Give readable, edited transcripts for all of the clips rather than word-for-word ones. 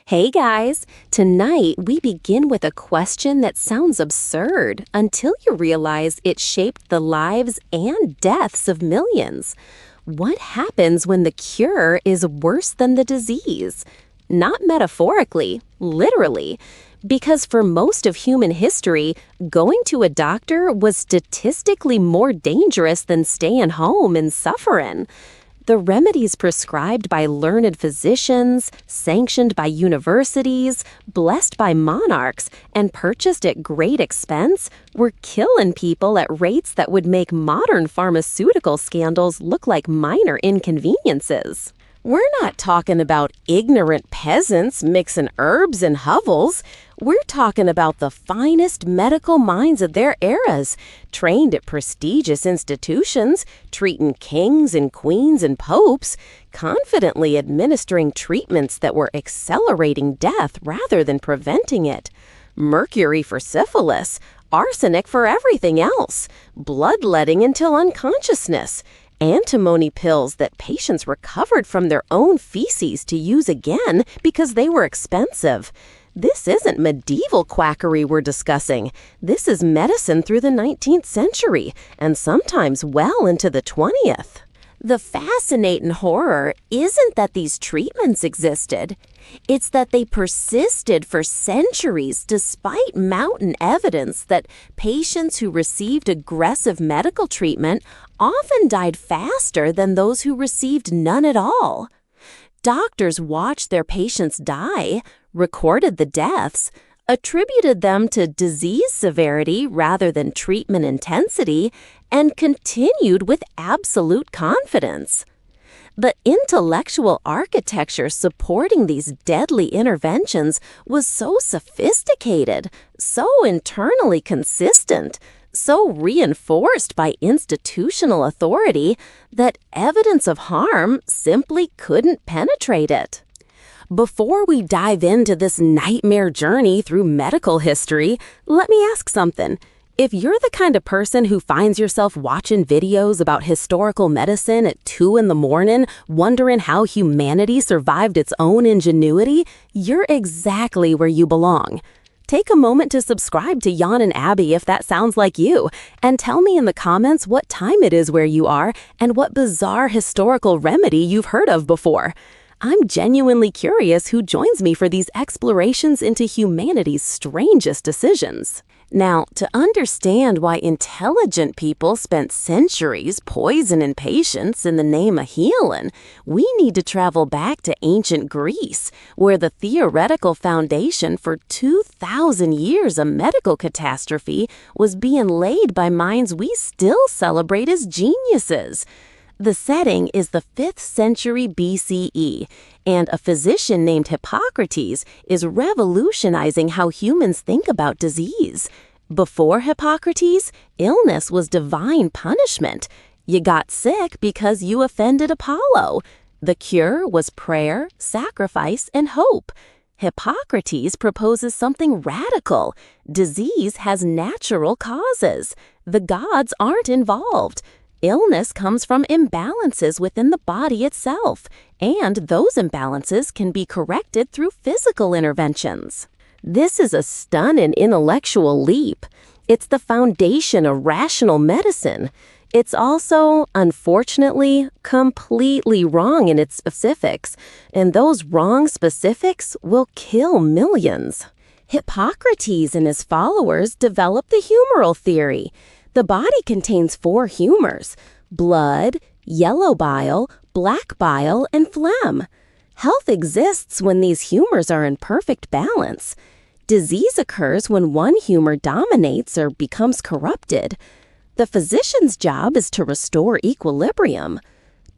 Hey guys! Tonight we begin with a question that sounds absurd until you realize it shaped the lives and deaths of millions. What happens when the cure is worse than the disease? Not metaphorically, literally. Because for most of human history, going to a doctor was statistically more dangerous than staying home and suffering. The remedies prescribed by learned physicians, sanctioned by universities, blessed by monarchs, and purchased at great expense were killing people at rates that would make modern pharmaceutical scandals look like minor inconveniences. We're not talking about ignorant peasants mixing herbs and hovels. We're talking about the finest medical minds of their eras, trained at prestigious institutions, treating kings and queens and popes, confidently administering treatments that were accelerating death rather than preventing it. Mercury for syphilis, arsenic for everything else, bloodletting until unconsciousness, antimony pills that patients recovered from their own feces to use again because they were expensive. This isn't medieval quackery we're discussing. This is medicine through the 19th century, and sometimes well into the 20th. The fascinating horror isn't that these treatments existed. It's that they persisted for centuries despite mountain evidence that patients who received aggressive medical treatment often died faster than those who received none at all. Doctors watched their patients die, recorded the deaths, attributed them to disease severity rather than treatment intensity, and continued with absolute confidence. The intellectual architecture supporting these deadly interventions was so sophisticated, so internally consistent, so reinforced by institutional authority that evidence of harm simply couldn't penetrate it. Before we dive into this nightmare journey through medical history, let me ask something. If you're the kind of person who finds yourself watching videos about historical medicine at 2 in the morning, wondering how humanity survived its own ingenuity, you're exactly where you belong. Take a moment to subscribe to Yawning Abbey if that sounds like you, and tell me in the comments what time it is where you are and what bizarre historical remedy you've heard of before. I'm genuinely curious who joins me for these explorations into humanity's strangest decisions. Now, to understand why intelligent people spent centuries poisoning patients in the name of healing, we need to travel back to ancient Greece, where the theoretical foundation for 2,000 years of medical catastrophe was being laid by minds we still celebrate as geniuses. The setting is the 5th century BCE, and a physician named Hippocrates is revolutionizing how humans think about disease. Before Hippocrates, illness was divine punishment. You got sick because you offended Apollo. The cure was prayer, sacrifice, and hope. Hippocrates proposes something radical. Disease has natural causes. The gods aren't involved. Illness comes from imbalances within the body itself, and those imbalances can be corrected through physical interventions. This is a stunning intellectual leap. It's the foundation of rational medicine. It's also, unfortunately, completely wrong in its specifics, and those wrong specifics will kill millions. Hippocrates and his followers developed the humoral theory. The body contains 4 humors: blood, yellow bile, black bile, and phlegm. Health exists when these humors are in perfect balance. Disease occurs when one humor dominates or becomes corrupted. The physician's job is to restore equilibrium.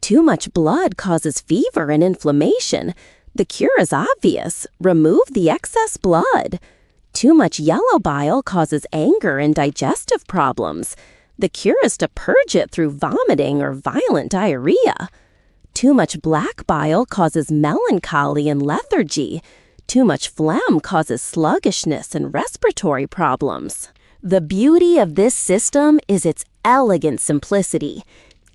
Too much blood causes fever and inflammation. The cure is obvious: remove the excess blood. Too much yellow bile causes anger and digestive problems. The cure is to purge it through vomiting or violent diarrhea. Too much black bile causes melancholy and lethargy. Too much phlegm causes sluggishness and respiratory problems. The beauty of this system is its elegant simplicity.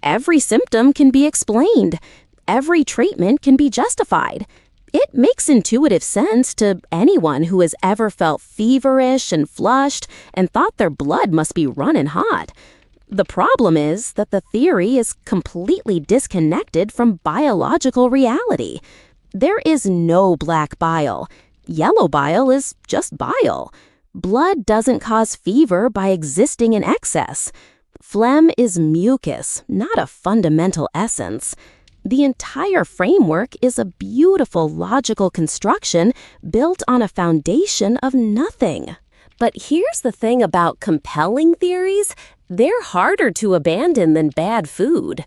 Every symptom can be explained. Every treatment can be justified. It makes intuitive sense to anyone who has ever felt feverish and flushed and thought their blood must be running hot. The problem is that the theory is completely disconnected from biological reality. There is no black bile. Yellow bile is just bile. Blood doesn't cause fever by existing in excess. Phlegm is mucus, not a fundamental essence. The entire framework is a beautiful logical construction built on a foundation of nothing. But here's the thing about compelling theories: they're harder to abandon than bad food.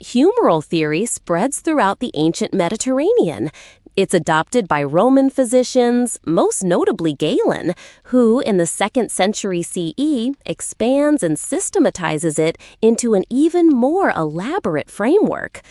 Humoral theory spreads throughout the ancient Mediterranean. It's adopted by Roman physicians, most notably Galen, who in the 2nd century CE expands and systematizes it into an even more elaborate framework.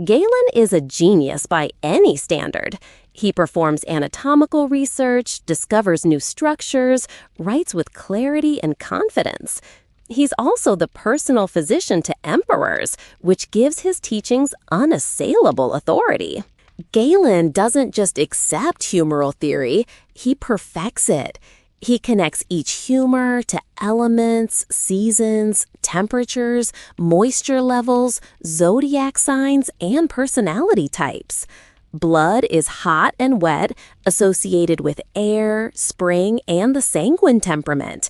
Galen is a genius by any standard. He performs anatomical research, discovers new structures, writes with clarity and confidence. He's also the personal physician to emperors, which gives his teachings unassailable authority. Galen doesn't just accept humoral theory, he perfects it. He connects each humor to elements, seasons, temperatures, moisture levels, zodiac signs, and personality types. Blood is hot and wet, associated with air, spring, and the sanguine temperament.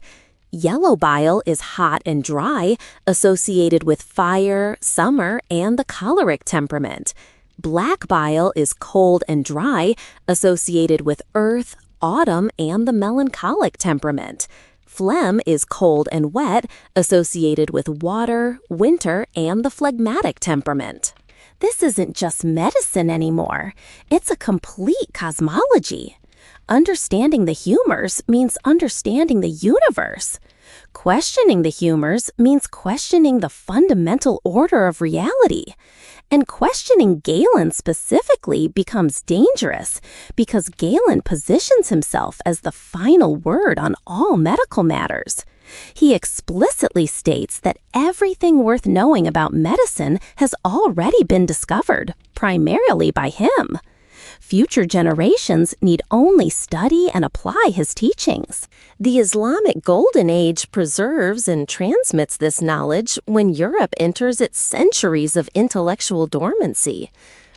Yellow bile is hot and dry, associated with fire, summer, and the choleric temperament. Black bile is cold and dry, associated with earth, autumn, and the melancholic temperament. Phlegm is cold and wet, associated with water, winter, and the phlegmatic temperament. This isn't just medicine anymore. It's a complete cosmology. Understanding the humors means understanding the universe. Questioning the humors means questioning the fundamental order of reality. And questioning Galen specifically becomes dangerous because Galen positions himself as the final word on all medical matters. He explicitly states that everything worth knowing about medicine has already been discovered, primarily by him. Future generations need only study and apply his teachings. The Islamic Golden Age preserves and transmits this knowledge when Europe enters its centuries of intellectual dormancy.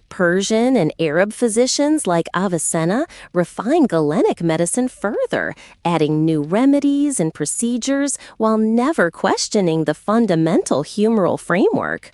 Persian and Arab physicians like Avicenna refine Galenic medicine further, adding new remedies and procedures while never questioning the fundamental humoral framework.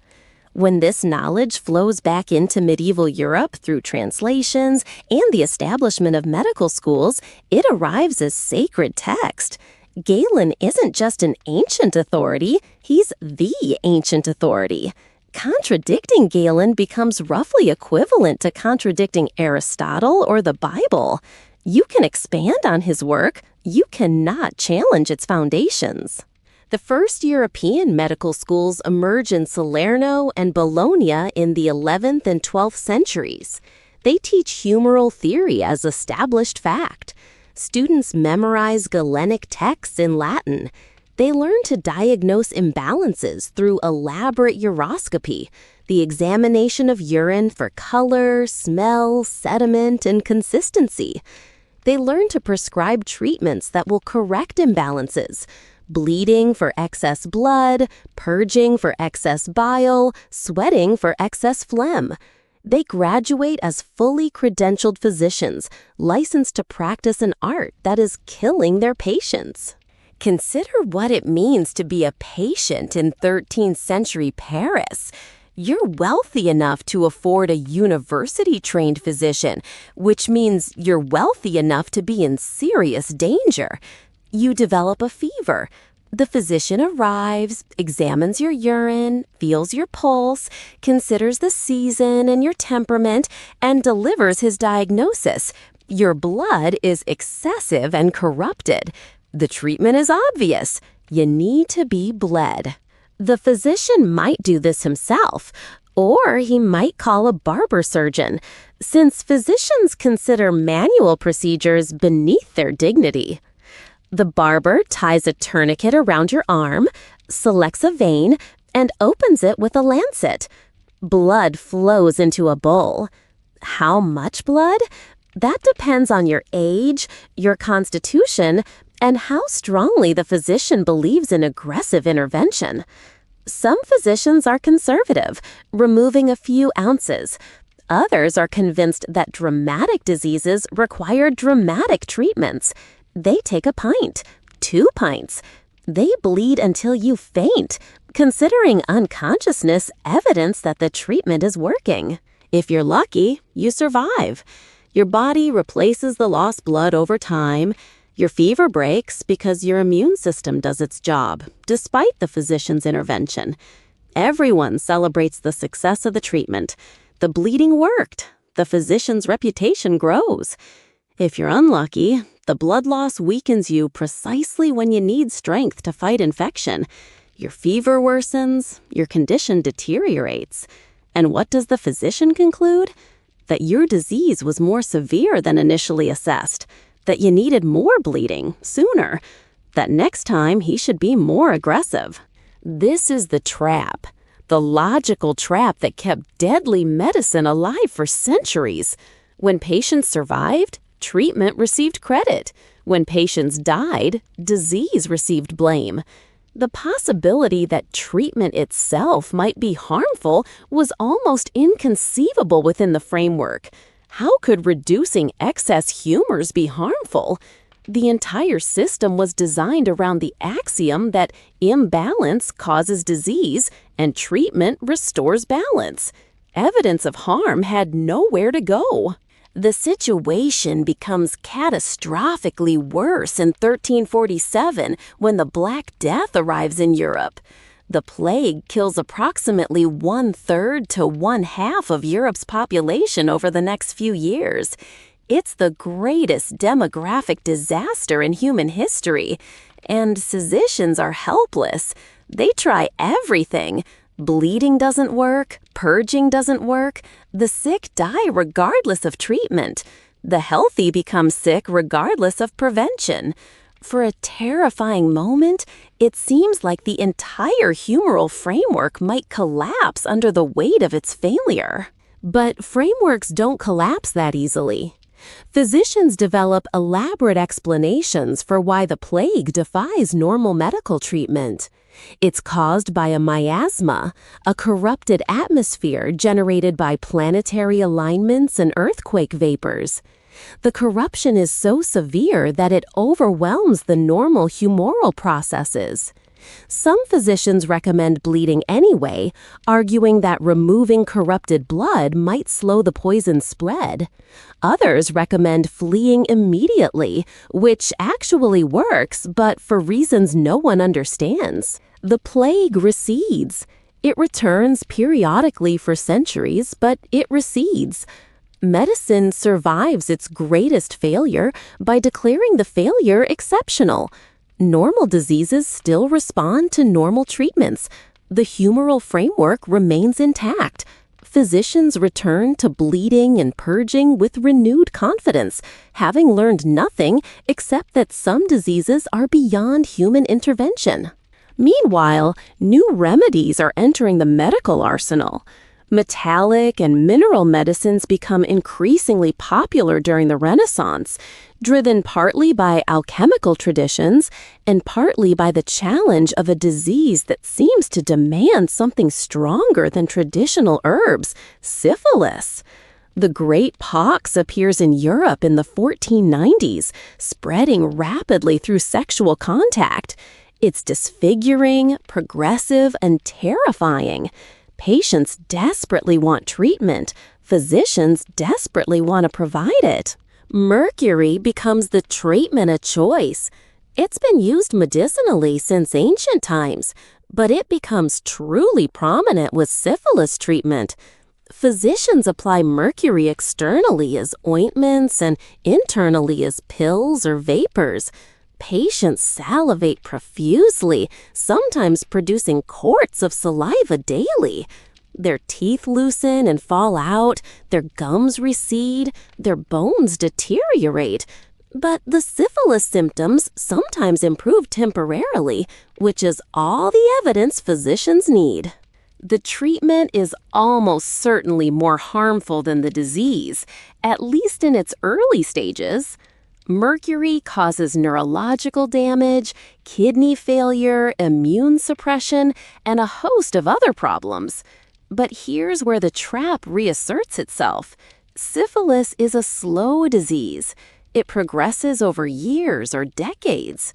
When this knowledge flows back into medieval Europe through translations and the establishment of medical schools, it arrives as sacred text. Galen isn't just an ancient authority, he's the ancient authority. Contradicting Galen becomes roughly equivalent to contradicting Aristotle or the Bible. You can expand on his work, you cannot challenge its foundations. The first European medical schools emerge in Salerno and Bologna in the 11th and 12th centuries. They teach humoral theory as established fact. Students memorize Galenic texts in Latin. They learn to diagnose imbalances through elaborate uroscopy, the examination of urine for color, smell, sediment, and consistency. They learn to prescribe treatments that will correct imbalances: bleeding for excess blood, purging for excess bile, sweating for excess phlegm. They graduate as fully credentialed physicians, licensed to practice an art that is killing their patients. Consider what it means to be a patient in 13th century Paris. You're wealthy enough to afford a university-trained physician, which means you're wealthy enough to be in serious danger. You develop a fever. The physician arrives, examines your urine, feels your pulse, considers the season and your temperament, and delivers his diagnosis. Your blood is excessive and corrupted. The treatment is obvious. You need to be bled. The physician might do this himself, or he might call a barber surgeon, since physicians consider manual procedures beneath their dignity. The barber ties a tourniquet around your arm, selects a vein, and opens it with a lancet. Blood flows into a bowl. How much blood? That depends on your age, your constitution, and how strongly the physician believes in aggressive intervention. Some physicians are conservative, removing a few ounces. Others are convinced that dramatic diseases require dramatic treatments. They take a pint, 2 pints. They bleed until you faint, considering unconsciousness evidence that the treatment is working. If you're lucky, you survive. Your body replaces the lost blood over time. Your fever breaks because your immune system does its job, despite the physician's intervention. Everyone celebrates the success of the treatment. The bleeding worked. The physician's reputation grows. If you're unlucky, the blood loss weakens you precisely when you need strength to fight infection. Your fever worsens, your condition deteriorates. And what does the physician conclude? That your disease was more severe than initially assessed. That you needed more bleeding sooner, that next time he should be more aggressive. This is the trap, the logical trap that kept deadly medicine alive for centuries. When patients survived, treatment received credit. When patients died, disease received blame. The possibility that treatment itself might be harmful was almost inconceivable within the framework. How could reducing excess humors be harmful? The entire system was designed around the axiom that imbalance causes disease and treatment restores balance. Evidence of harm had nowhere to go. The situation becomes catastrophically worse in 1347 when the Black Death arrives in Europe. The plague kills approximately 1/3 to 1/2 of Europe's population over the next few years. It's the greatest demographic disaster in human history, and physicians are helpless. They try everything. Bleeding doesn't work, purging doesn't work. The sick die regardless of treatment. The healthy become sick regardless of prevention. For a terrifying moment, it seems like the entire humoral framework might collapse under the weight of its failure. But frameworks don't collapse that easily. Physicians develop elaborate explanations for why the plague defies normal medical treatment. It's caused by a miasma, a corrupted atmosphere generated by planetary alignments and earthquake vapors. The corruption is so severe that it overwhelms the normal humoral processes. Some physicians recommend bleeding anyway, arguing that removing corrupted blood might slow the poison's spread. Others recommend fleeing immediately, which actually works, but for reasons no one understands. The plague recedes. It returns periodically for centuries, but it recedes. Medicine survives its greatest failure by declaring the failure exceptional. Normal diseases still respond to normal treatments. The humoral framework remains intact. Physicians return to bleeding and purging with renewed confidence, having learned nothing except that some diseases are beyond human intervention. Meanwhile, new remedies are entering the medical arsenal. Metallic and mineral medicines become increasingly popular during the Renaissance, driven partly by alchemical traditions and partly by the challenge of a disease that seems to demand something stronger than traditional herbs, syphilis. The Great Pox appears in Europe in the 1490s, spreading rapidly through sexual contact. It's disfiguring, progressive, and terrifying. Patients desperately want treatment. Physicians desperately want to provide it. Mercury becomes the treatment of choice. It's been used medicinally since ancient times, but it becomes truly prominent with syphilis treatment. Physicians apply mercury externally as ointments and internally as pills or vapors. Patients salivate profusely, sometimes producing quarts of saliva daily. Their teeth loosen and fall out, their gums recede, their bones deteriorate. But the syphilis symptoms sometimes improve temporarily, which is all the evidence physicians need. The treatment is almost certainly more harmful than the disease, at least in its early stages. Mercury causes neurological damage, kidney failure, immune suppression, and a host of other problems. But here's where the trap reasserts itself. Syphilis is a slow disease. It progresses over years or decades.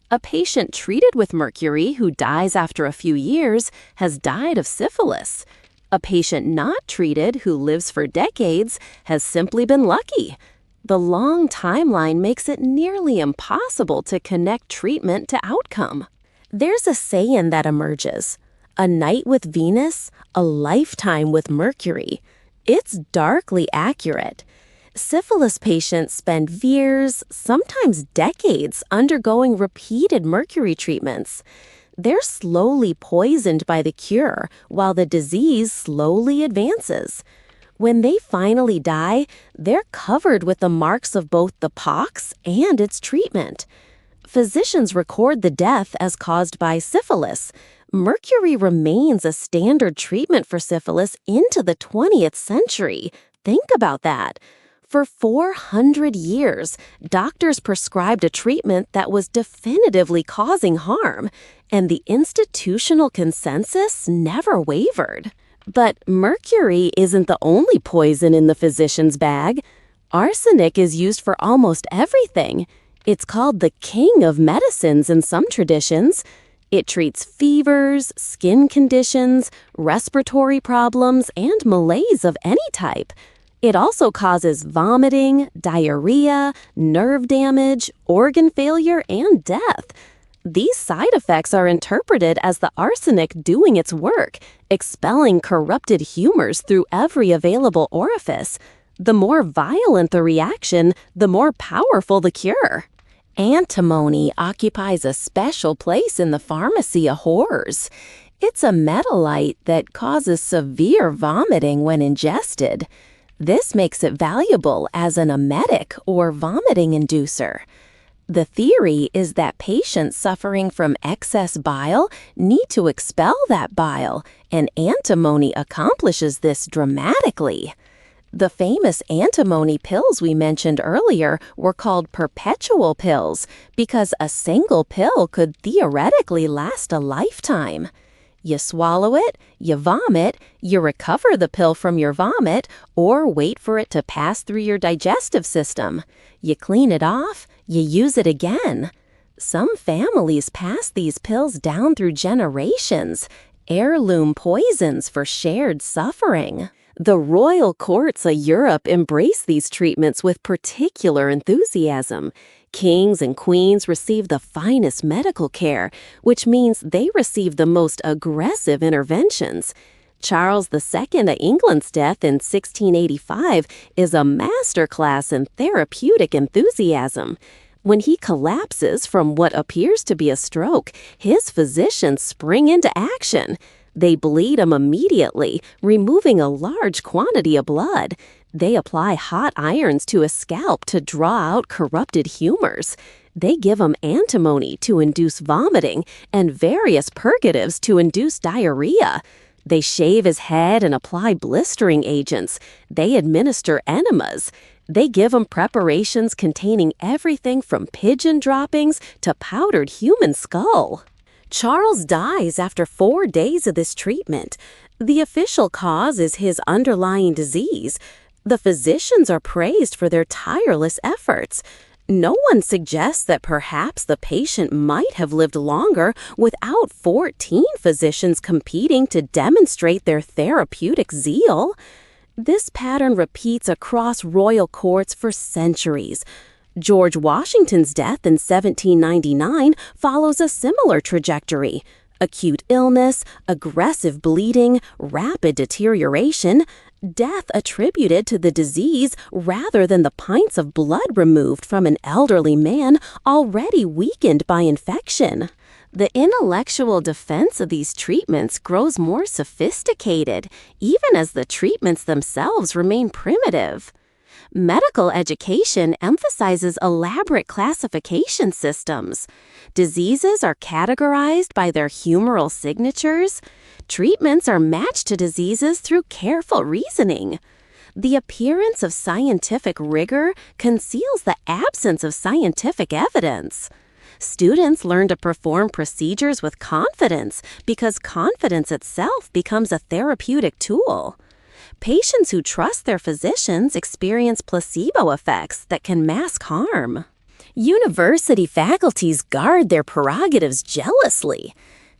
A patient treated with mercury who dies after a few years has died of syphilis. A patient not treated who lives for decades has simply been lucky. The long timeline makes it nearly impossible to connect treatment to outcome. There's a saying that emerges: a night with Venus, a lifetime with Mercury. It's darkly accurate. Syphilis patients spend years, sometimes decades, undergoing repeated mercury treatments. They're slowly poisoned by the cure, while the disease slowly advances. When they finally die, they're covered with the marks of both the pox and its treatment. Physicians record the death as caused by syphilis. Mercury remains a standard treatment for syphilis into the 20th century. Think about that. For 400 years, doctors prescribed a treatment that was definitively causing harm, and the institutional consensus never wavered. But mercury isn't the only poison in the physician's bag. Arsenic is used for almost everything. It's called the king of medicines in some traditions. It treats fevers, skin conditions, respiratory problems, and malaise of any type. It also causes vomiting, diarrhea, nerve damage, organ failure, and death. These side effects are interpreted as the arsenic doing its work, expelling corrupted humors through every available orifice. The more violent the reaction, the more powerful the cure. Antimony occupies a special place in the pharmacy of horrors. It's a metalite that causes severe vomiting when ingested. This makes it valuable as an emetic or vomiting inducer. The theory is that patients suffering from excess bile need to expel that bile, and antimony accomplishes this dramatically. The famous antimony pills we mentioned earlier were called perpetual pills because a single pill could theoretically last a lifetime. You swallow it, you vomit, you recover the pill from your vomit, or wait for it to pass through your digestive system. You clean it off, you use it again. Some families pass these pills down through generations, heirloom poisons for shared suffering. The royal courts of Europe embrace these treatments with particular enthusiasm. Kings and queens receive the finest medical care, which means they receive the most aggressive interventions. Charles II of England's death in 1685 is a masterclass in therapeutic enthusiasm. When he collapses from what appears to be a stroke, his physicians spring into action. They bleed him immediately, removing a large quantity of blood. They apply hot irons to his scalp to draw out corrupted humors. They give him antimony to induce vomiting and various purgatives to induce diarrhea. They shave his head and apply blistering agents. They administer enemas. They give him preparations containing everything from pigeon droppings to powdered human skull. Charles dies after 4 days of this treatment. The official cause is his underlying disease. The physicians are praised for their tireless efforts. No one suggests that perhaps the patient might have lived longer without 14 physicians competing to demonstrate their therapeutic zeal. This pattern repeats across royal courts for centuries. George Washington's death in 1799 follows a similar trajectory. Acute illness, aggressive bleeding, rapid deterioration, death attributed to the disease rather than the pints of blood removed from an elderly man already weakened by infection. The intellectual defense of these treatments grows more sophisticated, even as the treatments themselves remain primitive. Medical education emphasizes elaborate classification systems. Diseases are categorized by their humoral signatures. Treatments are matched to diseases through careful reasoning. The appearance of scientific rigor conceals the absence of scientific evidence. Students learn to perform procedures with confidence because confidence itself becomes a therapeutic tool. Patients who trust their physicians experience placebo effects that can mask harm. University faculties guard their prerogatives jealously.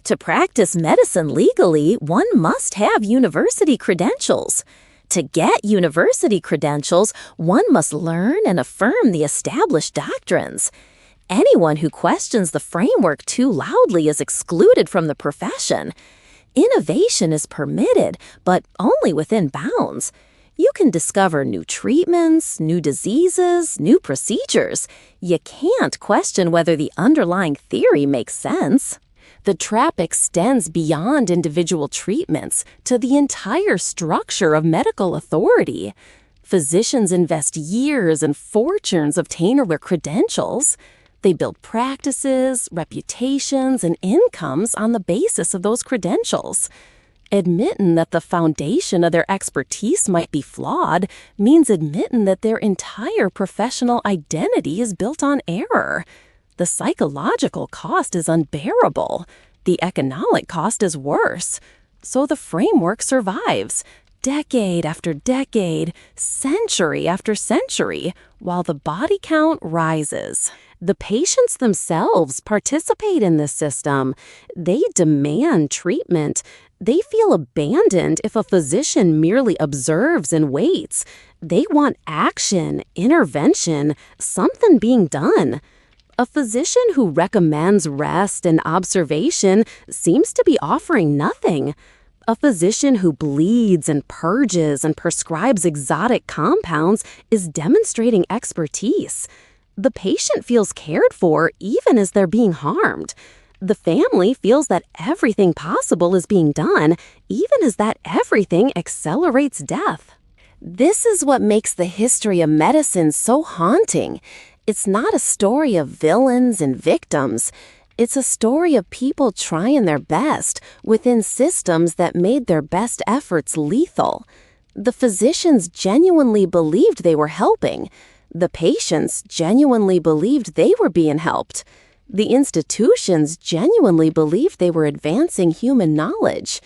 To practice medicine legally, one must have university credentials. To get university credentials, one must learn and affirm the established doctrines. Anyone who questions the framework too loudly is excluded from the profession. Innovation is permitted, but only within bounds. You can discover new treatments, new diseases, new procedures. You can't question whether the underlying theory makes sense. The trap extends beyond individual treatments to the entire structure of medical authority. Physicians invest years and fortunes obtaining their credentials. They build practices, reputations, and incomes on the basis of those credentials. Admitting that the foundation of their expertise might be flawed means admitting that their entire professional identity is built on error. The psychological cost is unbearable. The economic cost is worse. So the framework survives, decade after decade, century after century, while the body count rises. The patients themselves participate in this system. They demand treatment. They feel abandoned if a physician merely observes and waits. They want action, intervention, something being done. A physician who recommends rest and observation seems to be offering nothing. A physician who bleeds and purges and prescribes exotic compounds is demonstrating expertise. The patient feels cared for even as they're being harmed. The family feels that everything possible is being done, even as that everything accelerates death. This is what makes the history of medicine so haunting. It's not a story of villains and victims. It's a story of people trying their best within systems that made their best efforts lethal. The physicians genuinely believed they were helping. The patients genuinely believed they were being helped. The institutions genuinely believed they were advancing human knowledge.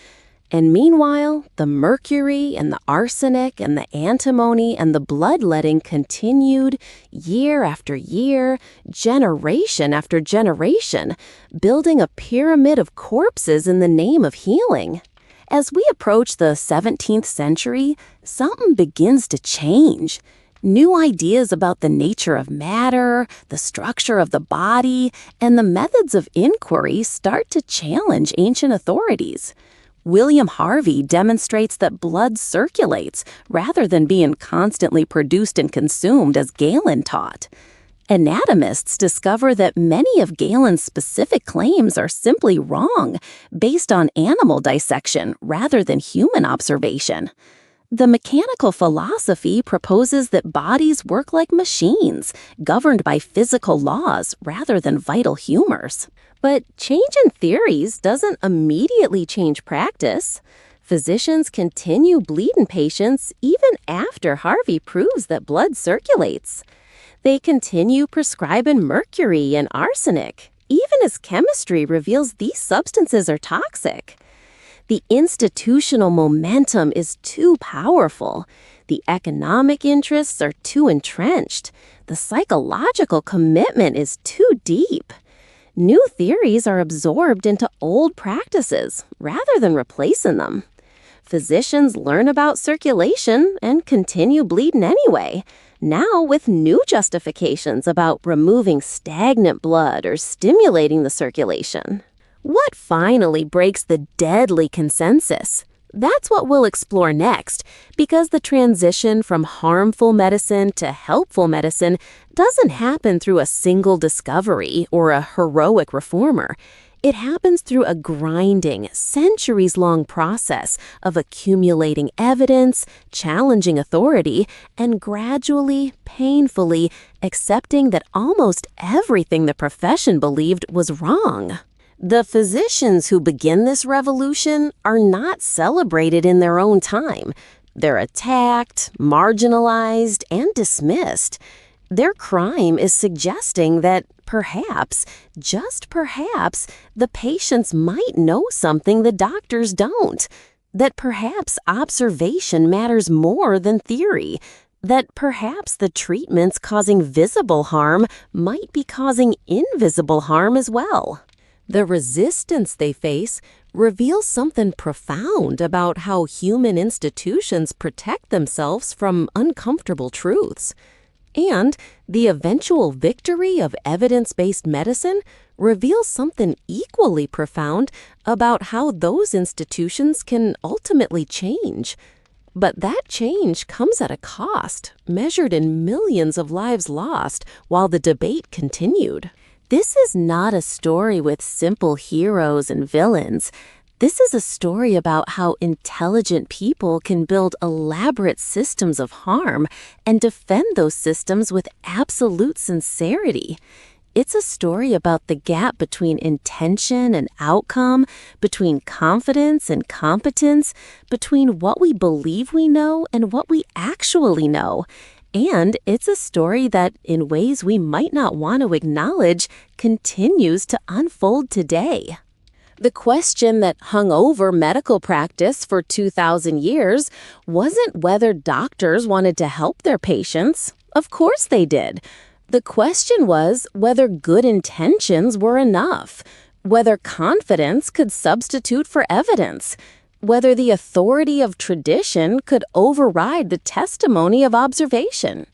And meanwhile, the mercury and the arsenic and the antimony and the bloodletting continued year after year, generation after generation, building a pyramid of corpses in the name of healing. As we approach the 17th century, something begins to change. New ideas about the nature of matter, the structure of the body, and the methods of inquiry start to challenge ancient authorities. William Harvey demonstrates that blood circulates rather than being constantly produced and consumed as Galen taught. Anatomists discover that many of Galen's specific claims are simply wrong, based on animal dissection rather than human observation. The mechanical philosophy proposes that bodies work like machines, governed by physical laws rather than vital humors. But change in theories doesn't immediately change practice. Physicians continue bleeding patients even after Harvey proves that blood circulates. They continue prescribing mercury and arsenic, even as chemistry reveals these substances are toxic. The institutional momentum is too powerful. The economic interests are too entrenched. The psychological commitment is too deep. New theories are absorbed into old practices rather than replacing them. Physicians learn about circulation and continue bleeding anyway, now with new justifications about removing stagnant blood or stimulating the circulation. What finally breaks the deadly consensus? That's what we'll explore next, because the transition from harmful medicine to helpful medicine doesn't happen through a single discovery or a heroic reformer. It happens through a grinding, centuries-long process of accumulating evidence, challenging authority, and gradually, painfully accepting that almost everything the profession believed was wrong. The physicians who begin this revolution are not celebrated in their own time. They're attacked, marginalized, and dismissed. Their crime is suggesting that perhaps, just perhaps, the patients might know something the doctors don't. That perhaps observation matters more than theory. That perhaps the treatments causing visible harm might be causing invisible harm as well. The resistance they face reveals something profound about how human institutions protect themselves from uncomfortable truths. And the eventual victory of evidence-based medicine reveals something equally profound about how those institutions can ultimately change. But that change comes at a cost, measured in millions of lives lost while the debate continued. This is not a story with simple heroes and villains. This is a story about how intelligent people can build elaborate systems of harm and defend those systems with absolute sincerity. It's a story about the gap between intention and outcome, between confidence and competence, between what we believe we know and what we actually know. And it's a story that, in ways we might not want to acknowledge, continues to unfold today. The question that hung over medical practice for 2,000 years wasn't whether doctors wanted to help their patients. Of course they did. The question was whether good intentions were enough, whether confidence could substitute for evidence, whether the authority of tradition could override the testimony of observation.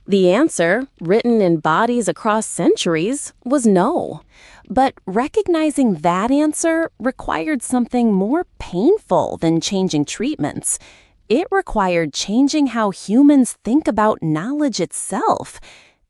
The answer, written in bodies across centuries, was no. But recognizing that answer required something more painful than changing treatments. It required changing how humans think about knowledge itself.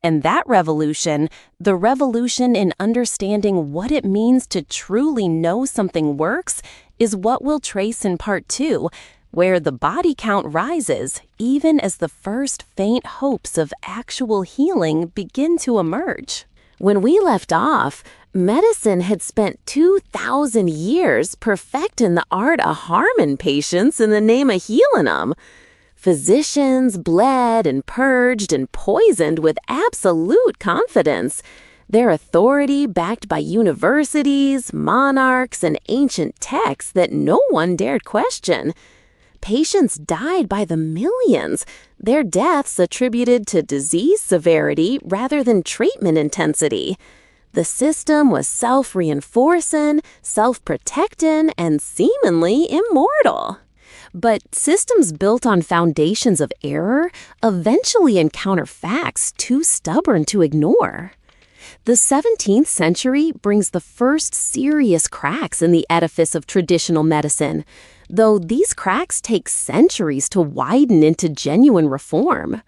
And that revolution, the revolution in understanding what it means to truly know something works, is what we'll trace in Part 2, where the body count rises even as the first faint hopes of actual healing begin to emerge. When we left off, medicine had spent 2,000 years perfecting the art of harming patients in the name of healing them. Physicians bled and purged and poisoned with absolute confidence. Their authority backed by universities, monarchs, and ancient texts that no one dared question. Patients died by the millions, their deaths attributed to disease severity rather than treatment intensity. The system was self-reinforcing, self-protecting, and seemingly immortal. But systems built on foundations of error eventually encounter facts too stubborn to ignore. The 17th century brings the first serious cracks in the edifice of traditional medicine, though these cracks take centuries to widen into genuine reform.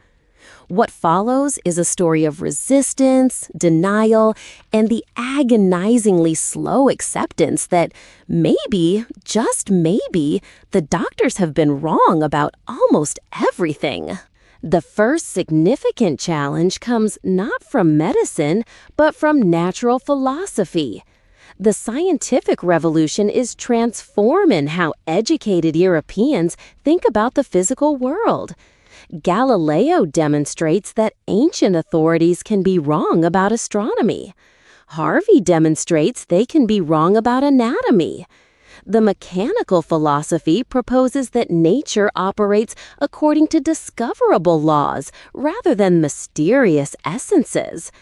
What follows is a story of resistance, denial, and the agonizingly slow acceptance that maybe, just maybe, the doctors have been wrong about almost everything. The first significant challenge comes not from medicine, but from natural philosophy. The scientific revolution is transforming how educated Europeans think about the physical world. Galileo demonstrates that ancient authorities can be wrong about astronomy. Harvey demonstrates they can be wrong about anatomy. The mechanical philosophy proposes that nature operates according to discoverable laws rather than mysterious essences.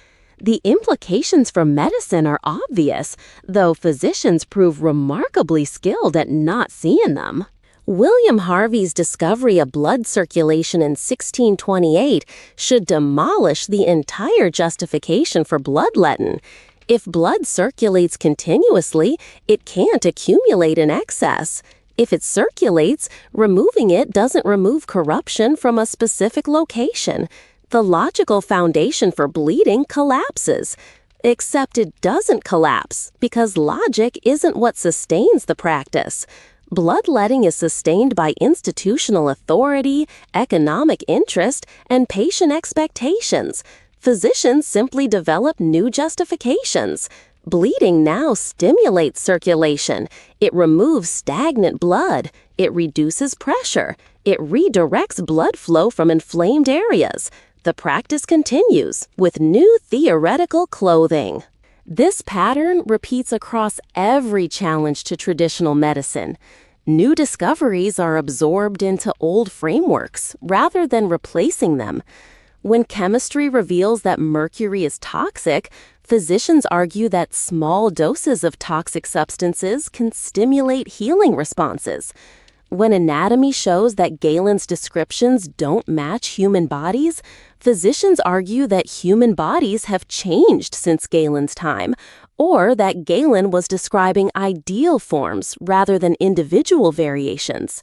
The implications for medicine are obvious, though physicians prove remarkably skilled at not seeing them. William Harvey's discovery of blood circulation in 1628 should demolish the entire justification for bloodletting. If blood circulates continuously, it can't accumulate in excess. If it circulates, removing it doesn't remove corruption from a specific location. The logical foundation for bleeding collapses. Except it doesn't collapse because logic isn't what sustains the practice. Bloodletting is sustained by institutional authority, economic interest, and patient expectations. Physicians simply develop new justifications. Bleeding now stimulates circulation. It removes stagnant blood. It reduces pressure. It redirects blood flow from inflamed areas. The practice continues with new theoretical clothing. This pattern repeats across every challenge to traditional medicine. New discoveries are absorbed into old frameworks rather than replacing them. When chemistry reveals that mercury is toxic, physicians argue that small doses of toxic substances can stimulate healing responses. When anatomy shows that Galen's descriptions don't match human bodies, physicians argue that human bodies have changed since Galen's time, or that Galen was describing ideal forms rather than individual variations.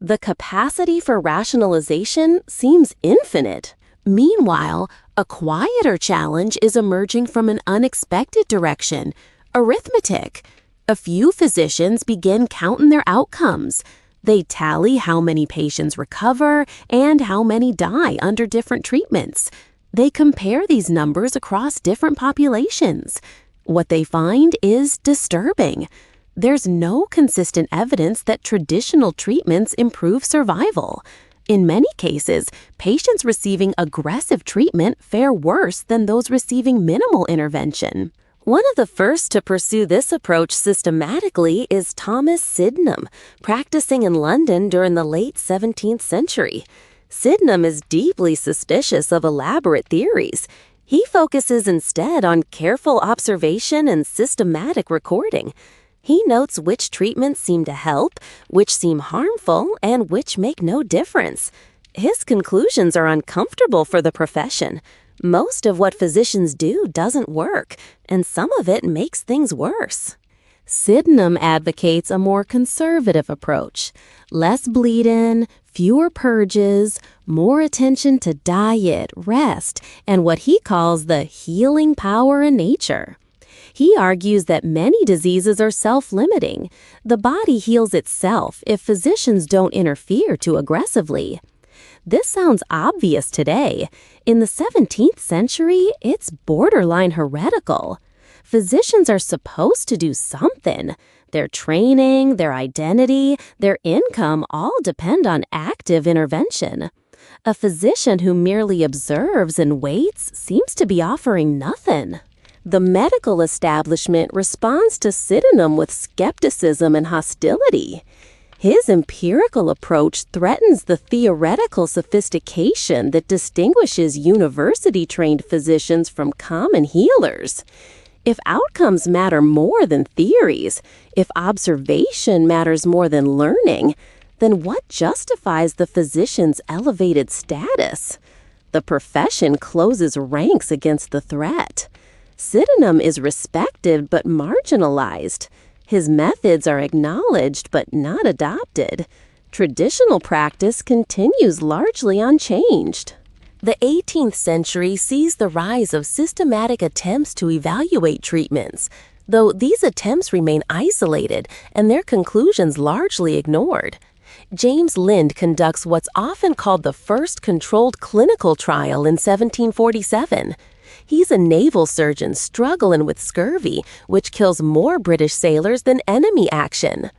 The capacity for rationalization seems infinite. Meanwhile, a quieter challenge is emerging from an unexpected direction: arithmetic. A few physicians begin counting their outcomes. They tally how many patients recover and how many die under different treatments. They compare these numbers across different populations. What they find is disturbing. There's no consistent evidence that traditional treatments improve survival. In many cases, patients receiving aggressive treatment fare worse than those receiving minimal intervention. One of the first to pursue this approach systematically is Thomas Sydenham, practicing in London during the late 17th century. Sydenham is deeply suspicious of elaborate theories. He focuses instead on careful observation and systematic recording. He notes which treatments seem to help, which seem harmful, and which make no difference. His conclusions are uncomfortable for the profession. Most of what physicians do doesn't work, and some of it makes things worse. Sydenham advocates a more conservative approach: less bleed-in, fewer purges, more attention to diet, rest, and what he calls the healing power in nature. He argues that many diseases are self-limiting. The body heals itself if physicians don't interfere too aggressively. This sounds obvious today. In the 17th century, it's borderline heretical. Physicians are supposed to do something. Their training, their identity, their income all depend on active intervention. A physician who merely observes and waits seems to be offering nothing. The medical establishment responds to Sydenham with skepticism and hostility. His empirical approach threatens the theoretical sophistication that distinguishes university-trained physicians from common healers. If outcomes matter more than theories, if observation matters more than learning, then what justifies the physician's elevated status? The profession closes ranks against the threat. Sydenham is respected but marginalized. His methods are acknowledged but not adopted. Traditional practice continues largely unchanged. The 18th century sees the rise of systematic attempts to evaluate treatments, though these attempts remain isolated and their conclusions largely ignored. James Lind conducts what's often called the first controlled clinical trial in 1747. He's a naval surgeon struggling with scurvy, which kills more British sailors than enemy action.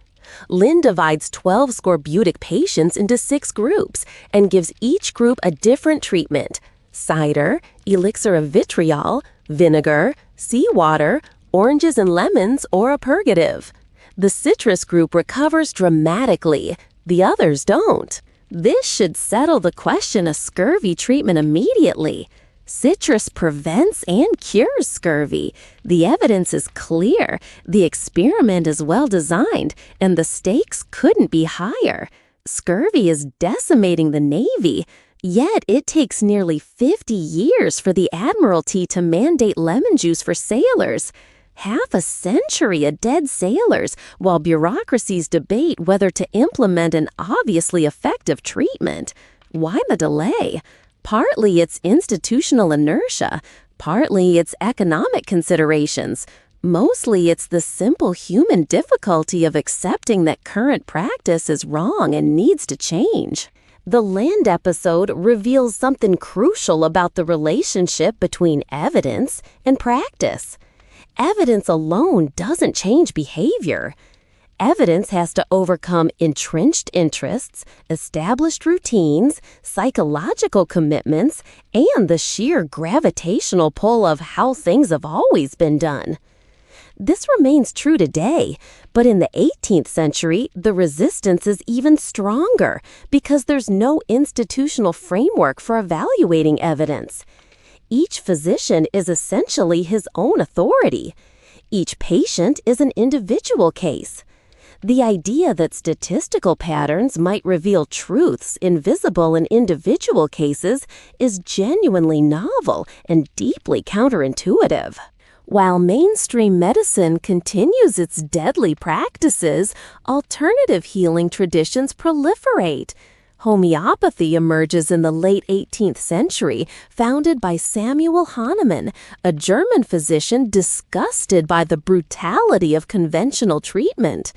Lind divides 12 scorbutic patients into 6 groups and gives each group a different treatment: cider, elixir of vitriol, vinegar, seawater, oranges and lemons, or a purgative. The citrus group recovers dramatically. The others don't. This should settle the question of scurvy treatment immediately. Citrus prevents and cures scurvy. The evidence is clear, the experiment is well designed, and the stakes couldn't be higher. Scurvy is decimating the Navy, yet it takes nearly 50 years for the Admiralty to mandate lemon juice for sailors. Half a century of dead sailors, while bureaucracies debate whether to implement an obviously effective treatment. Why the delay? Partly it's institutional inertia, Partly it's economic considerations. Mostly it's the simple human difficulty of accepting that current practice is wrong and needs to change. The land episode reveals something crucial about the relationship between evidence and practice. Evidence alone doesn't change behavior. Evidence has to overcome entrenched interests, established routines, psychological commitments, and the sheer gravitational pull of how things have always been done. This remains true today, but in the 18th century, the resistance is even stronger because there's no institutional framework for evaluating evidence. Each physician is essentially his own authority. Each patient is an individual case. The idea that statistical patterns might reveal truths invisible in individual cases is genuinely novel and deeply counterintuitive. While mainstream medicine continues its deadly practices, alternative healing traditions proliferate. Homeopathy emerges in the late 18th century, founded by Samuel Hahnemann, a German physician disgusted by the brutality of conventional treatment.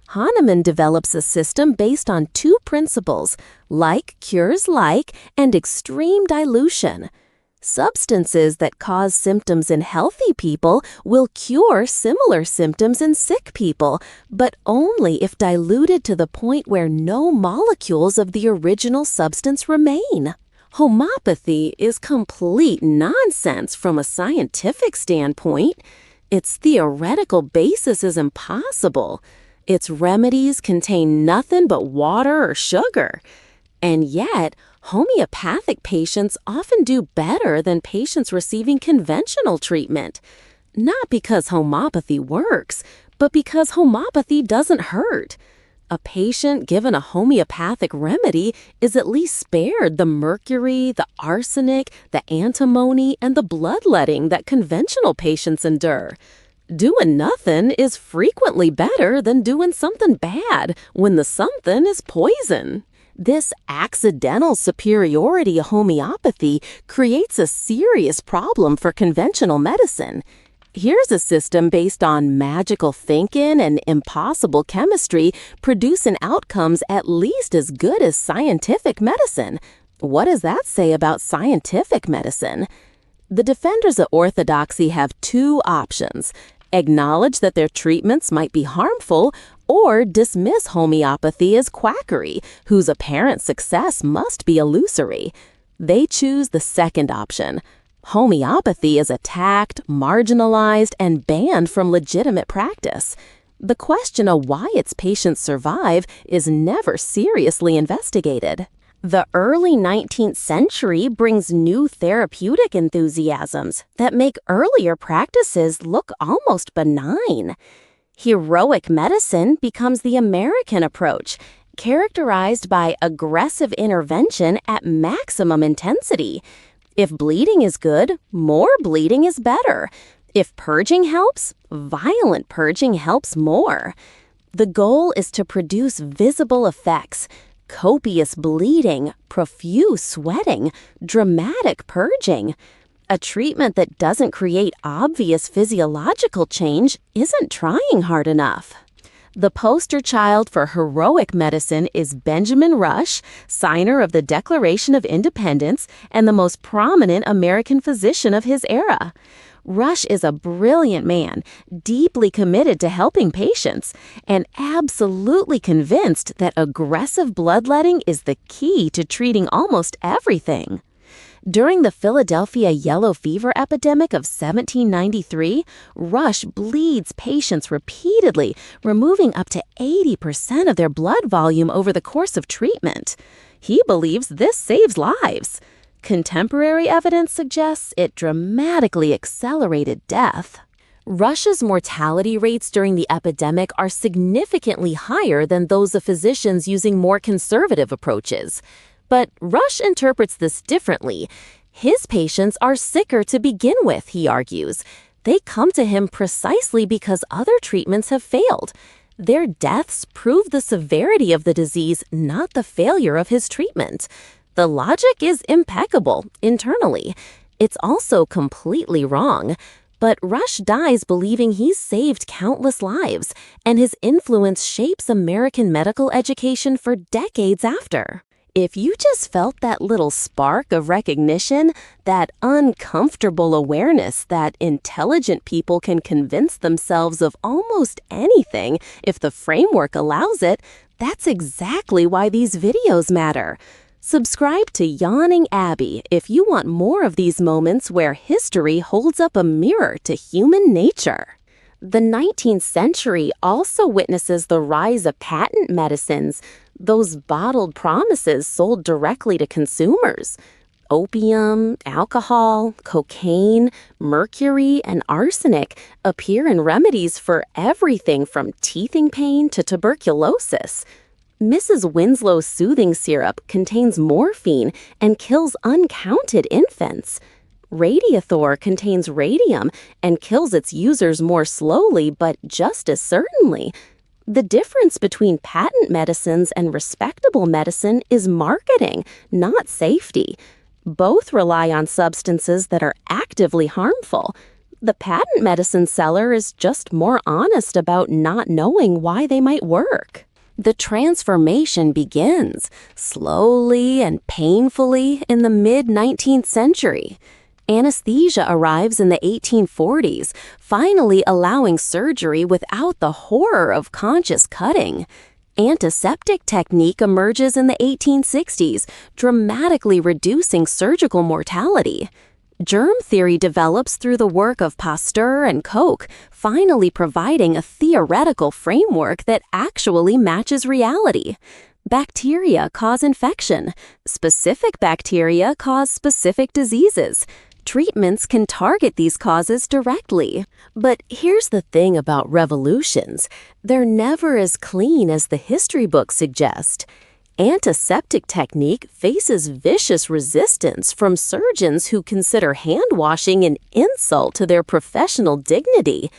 Hahnemann develops a system based on two principles: like cures like and extreme dilution. Substances that cause symptoms in healthy people will cure similar symptoms in sick people, but only if diluted to the point where no molecules of the original substance remain. Homeopathy is complete nonsense from a scientific standpoint. Its theoretical basis is impossible. Its remedies contain nothing but water or sugar. And yet, homeopathic patients often do better than patients receiving conventional treatment. Not because homeopathy works, but because homeopathy doesn't hurt. A patient given a homeopathic remedy is at least spared the mercury, the arsenic, the antimony, and the bloodletting that conventional patients endure. Doing nothing is frequently better than doing something bad when the something is poison. This accidental superiority of homeopathy creates a serious problem for conventional medicine. Here's a system based on magical thinking and impossible chemistry producing outcomes at least as good as scientific medicine. What does that say about scientific medicine? The defenders of orthodoxy have two options: acknowledge that their treatments might be harmful, or dismiss homeopathy as quackery, whose apparent success must be illusory. They choose the second option. Homeopathy is attacked, marginalized, and banned from legitimate practice. The question of why its patients survive is never seriously investigated. The early 19th century brings new therapeutic enthusiasms that make earlier practices look almost benign. Heroic medicine becomes the American approach, characterized by aggressive intervention at maximum intensity. If bleeding is good, more bleeding is better. If purging helps, violent purging helps more. The goal is to produce visible effects: copious bleeding, profuse sweating, dramatic purging. A treatment that doesn't create obvious physiological change isn't trying hard enough. The poster child for heroic medicine is Benjamin Rush, signer of the Declaration of Independence and the most prominent American physician of his era. Rush is a brilliant man, deeply committed to helping patients, and absolutely convinced that aggressive bloodletting is the key to treating almost everything. During the Philadelphia yellow fever epidemic of 1793, Rush bleeds patients repeatedly, removing up to 80% of their blood volume over the course of treatment. He believes this saves lives. Contemporary evidence suggests it dramatically accelerated death. Rush's mortality rates during the epidemic are significantly higher than those of physicians using more conservative approaches. But Rush interprets this differently. His patients are sicker to begin with, he argues. They come to him precisely because other treatments have failed. Their deaths prove the severity of the disease, not the failure of his treatment. The logic is impeccable internally. It's also completely wrong. But Rush dies believing he's saved countless lives, and his influence shapes American medical education for decades after. If you just felt that little spark of recognition, that uncomfortable awareness that intelligent people can convince themselves of almost anything if the framework allows it, that's exactly why these videos matter. Subscribe to Yawning Abbey if you want more of these moments where history holds up a mirror to human nature. The 19th century also witnesses the rise of patent medicines, those bottled promises sold directly to consumers. Opium, alcohol, cocaine, mercury, and arsenic appear in remedies for everything from teething pain to tuberculosis. Mrs. Winslow's soothing syrup contains morphine and kills uncounted infants. Radiathor contains radium and kills its users more slowly but just as certainly. The difference between patent medicines and respectable medicine is marketing, not safety. Both rely on substances that are actively harmful. The patent medicine seller is just more honest about not knowing why they might work. The transformation begins, slowly and painfully, in the mid-19th century. Anesthesia arrives in the 1840s, finally allowing surgery without the horror of conscious cutting. Antiseptic technique emerges in the 1860s, dramatically reducing surgical mortality. Germ theory develops through the work of Pasteur and Koch, finally providing a theoretical framework that actually matches reality. Bacteria cause infection. Specific bacteria cause specific diseases. Treatments can target these causes directly. But here's the thing about revolutions. They're never as clean as the history books suggest. Antiseptic technique faces vicious resistance from surgeons who consider hand-washing an insult to their professional dignity.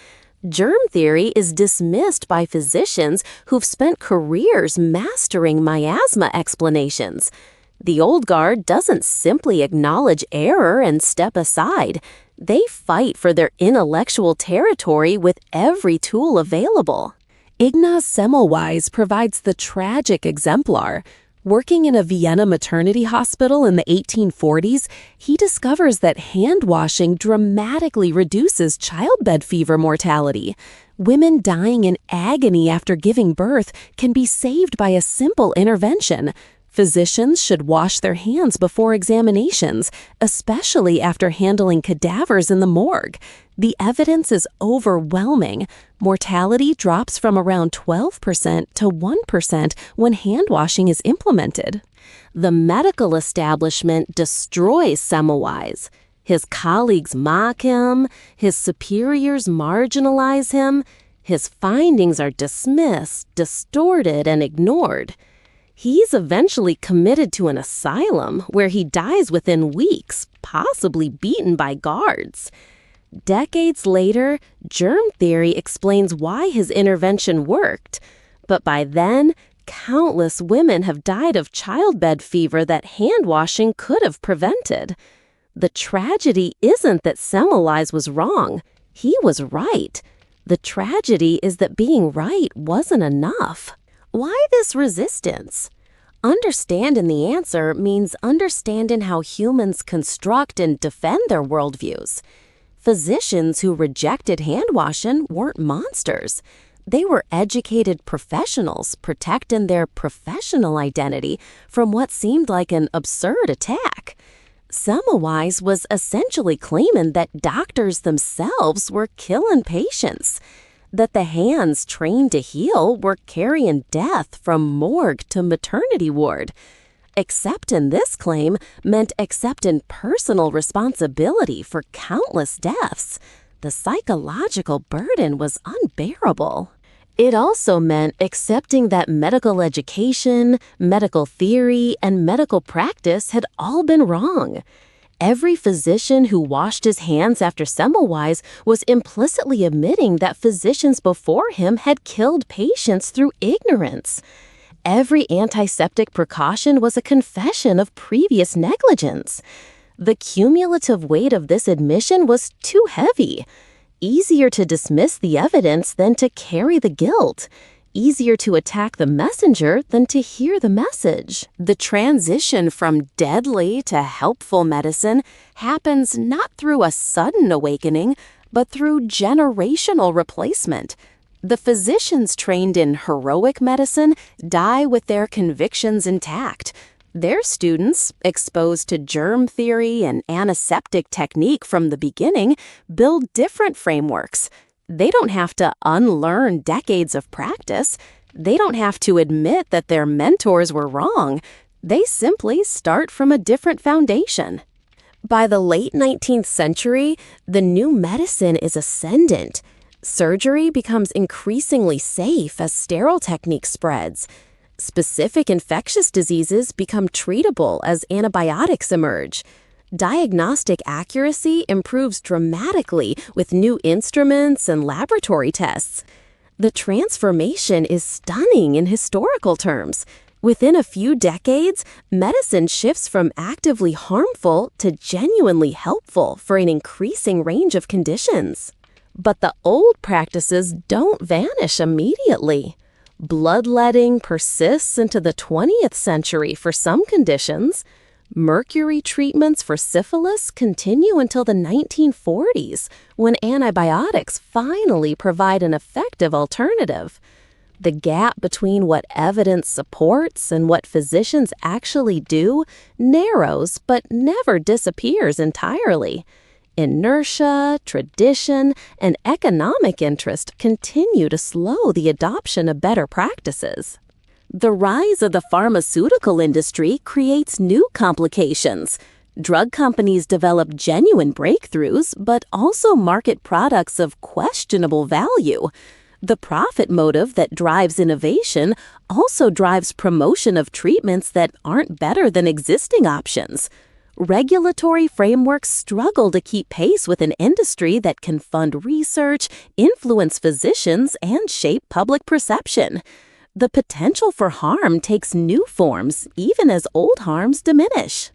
Germ theory is dismissed by physicians who've spent careers mastering miasma explanations. The old guard doesn't simply acknowledge error and step aside. They fight for their intellectual territory with every tool available. Ignaz Semmelweis provides the tragic exemplar. Working in a Vienna maternity hospital in the 1840s, he discovers that hand-washing dramatically reduces childbed fever mortality. Women dying in agony after giving birth can be saved by a simple intervention. Physicians should wash their hands before examinations, especially after handling cadavers in the morgue. The evidence is overwhelming. Mortality drops from around 12% to 1% when hand washing is implemented. The medical establishment destroys Semmelweis. His colleagues mock him, his superiors marginalize him, his findings are dismissed, distorted, and ignored. He's eventually committed to an asylum where he dies within weeks, possibly beaten by guards. Decades later, germ theory explains why his intervention worked. But by then, countless women have died of childbed fever that hand-washing could have prevented. The tragedy isn't that Semmelweis was wrong. He was right. The tragedy is that being right wasn't enough. Why this resistance? Understanding the answer means understanding how humans construct and defend their worldviews. Physicians who rejected hand-washing weren't monsters. They were educated professionals protecting their professional identity from what seemed like an absurd attack. Semmelweis was essentially claiming that doctors themselves were killing patients, that the hands trained to heal were carrying death from morgue to maternity ward. Accepting this claim meant accepting personal responsibility for countless deaths. The psychological burden was unbearable. It also meant accepting that medical education, medical theory, and medical practice had all been wrong. Every physician who washed his hands after Semmelweis was implicitly admitting that physicians before him had killed patients through ignorance. Every antiseptic precaution was a confession of previous negligence. The cumulative weight of this admission was too heavy. Easier to dismiss the evidence than to carry the guilt. Easier to attack the messenger than to hear the message. The transition from deadly to helpful medicine happens not through a sudden awakening, but through generational replacement. The physicians trained in heroic medicine die with their convictions intact. Their students, exposed to germ theory and antiseptic technique from the beginning, build different frameworks. They don't have to unlearn decades of practice. They don't have to admit that their mentors were wrong. They simply start from a different foundation. By the late 19th century, the new medicine is ascendant. Surgery becomes increasingly safe as sterile technique spreads. Specific infectious diseases become treatable as antibiotics emerge. Diagnostic accuracy improves dramatically with new instruments and laboratory tests. The transformation is stunning in historical terms. Within a few decades, medicine shifts from actively harmful to genuinely helpful for an increasing range of conditions. But the old practices don't vanish immediately. Bloodletting persists into the 20th century for some conditions. Mercury treatments for syphilis continue until the 1940s, when antibiotics finally provide an effective alternative. The gap between what evidence supports and what physicians actually do narrows but never disappears entirely. Inertia, tradition, and economic interest continue to slow the adoption of better practices. The rise of the pharmaceutical industry creates new complications. Drug companies develop genuine breakthroughs, but also market products of questionable value. The profit motive that drives innovation also drives promotion of treatments that aren't better than existing options. Regulatory frameworks struggle to keep pace with an industry that can fund research, influence physicians, and shape public perception. The potential for harm takes new forms, even as old harms diminish.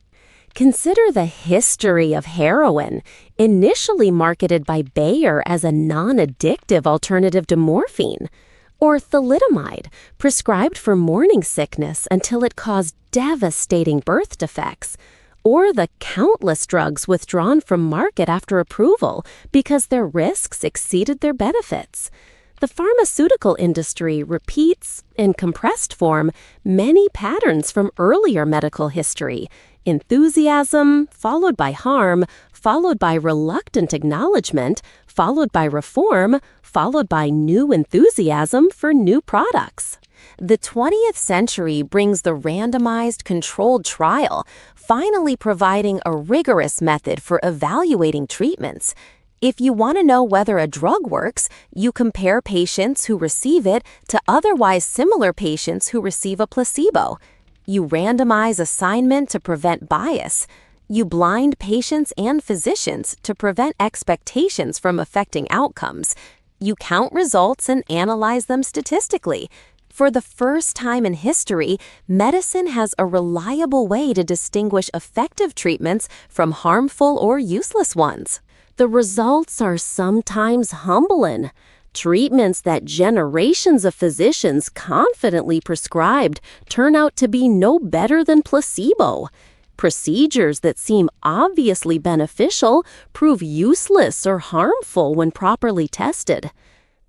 Consider the history of heroin, initially marketed by Bayer as a non-addictive alternative to morphine, or thalidomide, prescribed for morning sickness until it caused devastating birth defects, or the countless drugs withdrawn from market after approval because their risks exceeded their benefits. The pharmaceutical industry repeats, in compressed form, many patterns from earlier medical history: enthusiasm, followed by harm, followed by reluctant acknowledgement, followed by reform, followed by new enthusiasm for new products. The 20th century brings the randomized controlled trial, finally providing a rigorous method for evaluating treatments. If you want to know whether a drug works, you compare patients who receive it to otherwise similar patients who receive a placebo. You randomize assignment to prevent bias. You blind patients and physicians to prevent expectations from affecting outcomes. You count results and analyze them statistically. For the first time in history, medicine has a reliable way to distinguish effective treatments from harmful or useless ones. The results are sometimes humbling. Treatments that generations of physicians confidently prescribed turn out to be no better than placebo. Procedures that seem obviously beneficial prove useless or harmful when properly tested.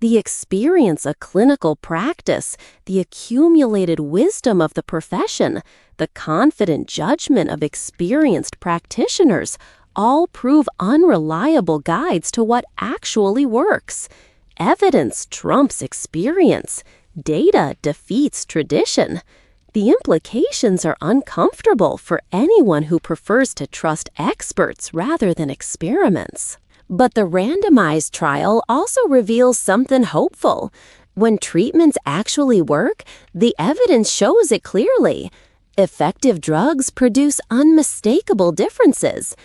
The experience of clinical practice, the accumulated wisdom of the profession, the confident judgment of experienced practitioners all prove unreliable guides to what actually works. Evidence trumps experience. Data defeats tradition. The implications are uncomfortable for anyone who prefers to trust experts rather than experiments. But the randomized trial also reveals something hopeful. When treatments actually work, the evidence shows it clearly. Effective drugs produce unmistakable differences.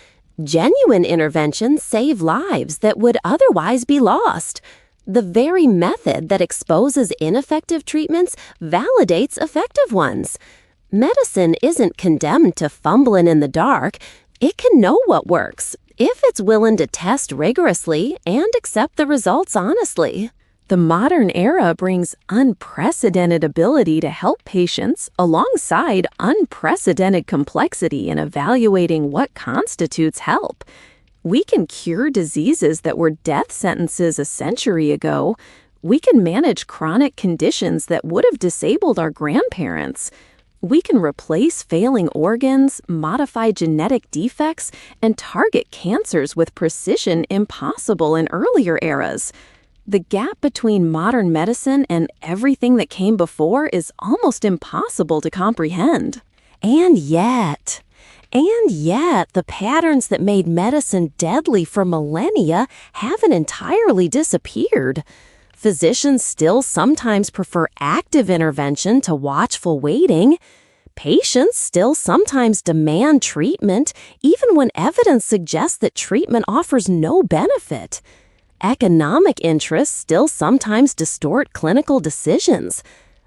Genuine interventions save lives that would otherwise be lost. The very method that exposes ineffective treatments validates effective ones. Medicine isn't condemned to fumbling in the dark. It can know what works if it's willing to test rigorously and accept the results honestly. The modern era brings unprecedented ability to help patients alongside unprecedented complexity in evaluating what constitutes help. We can cure diseases that were death sentences a century ago. We can manage chronic conditions that would have disabled our grandparents. We can replace failing organs, modify genetic defects, and target cancers with precision impossible in earlier eras. The gap between modern medicine and everything that came before is almost impossible to comprehend. And yet, the patterns that made medicine deadly for millennia haven't entirely disappeared. Physicians still sometimes prefer active intervention to watchful waiting. Patients still sometimes demand treatment, even when evidence suggests that treatment offers no benefit. Economic interests still sometimes distort clinical decisions.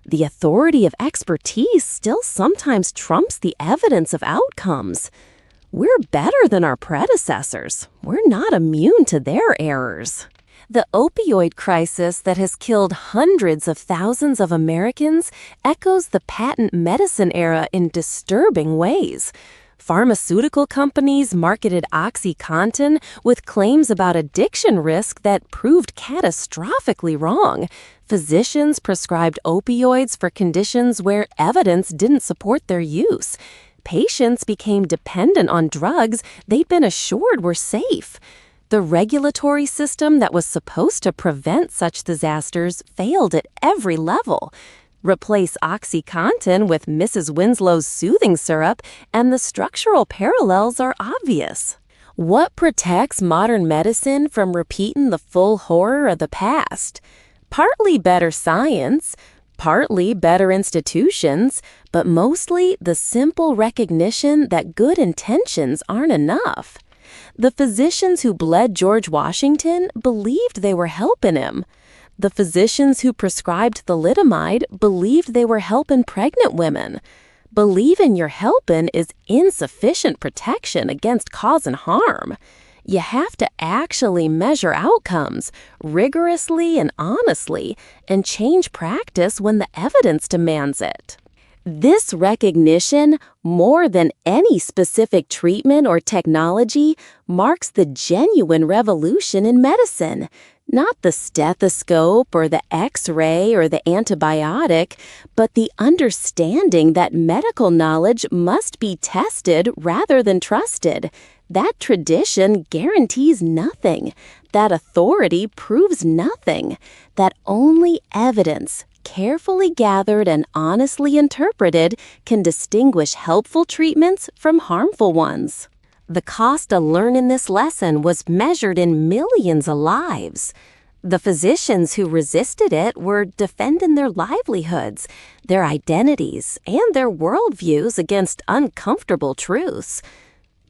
The authority of expertise still sometimes trumps the evidence of outcomes. We're better than our predecessors. We're not immune to their errors. The opioid crisis that has killed hundreds of thousands of Americans echoes the patent medicine era in disturbing ways. Pharmaceutical companies marketed OxyContin with claims about addiction risk that proved catastrophically wrong. Physicians prescribed opioids for conditions where evidence didn't support their use. Patients became dependent on drugs they'd been assured were safe. The regulatory system that was supposed to prevent such disasters failed at every level. Replace OxyContin with Mrs. Winslow's soothing syrup, and the structural parallels are obvious. What protects modern medicine from repeating the full horror of the past? Partly better science, partly better institutions, but mostly the simple recognition that good intentions aren't enough. The physicians who bled George Washington believed they were helping him. The physicians who prescribed thalidomide believed they were helping pregnant women. Believing you're helping is insufficient protection against causing harm. You have to actually measure outcomes rigorously and honestly and change practice when the evidence demands it. This recognition, more than any specific treatment or technology, marks the genuine revolution in medicine. Not the stethoscope or the X-ray or the antibiotic, but the understanding that medical knowledge must be tested rather than trusted. That tradition guarantees nothing. That authority proves nothing. That only evidence, carefully gathered and honestly interpreted, can distinguish helpful treatments from harmful ones. The cost of learning this lesson was measured in millions of lives. The physicians who resisted it were defending their livelihoods, their identities, and their worldviews against uncomfortable truths.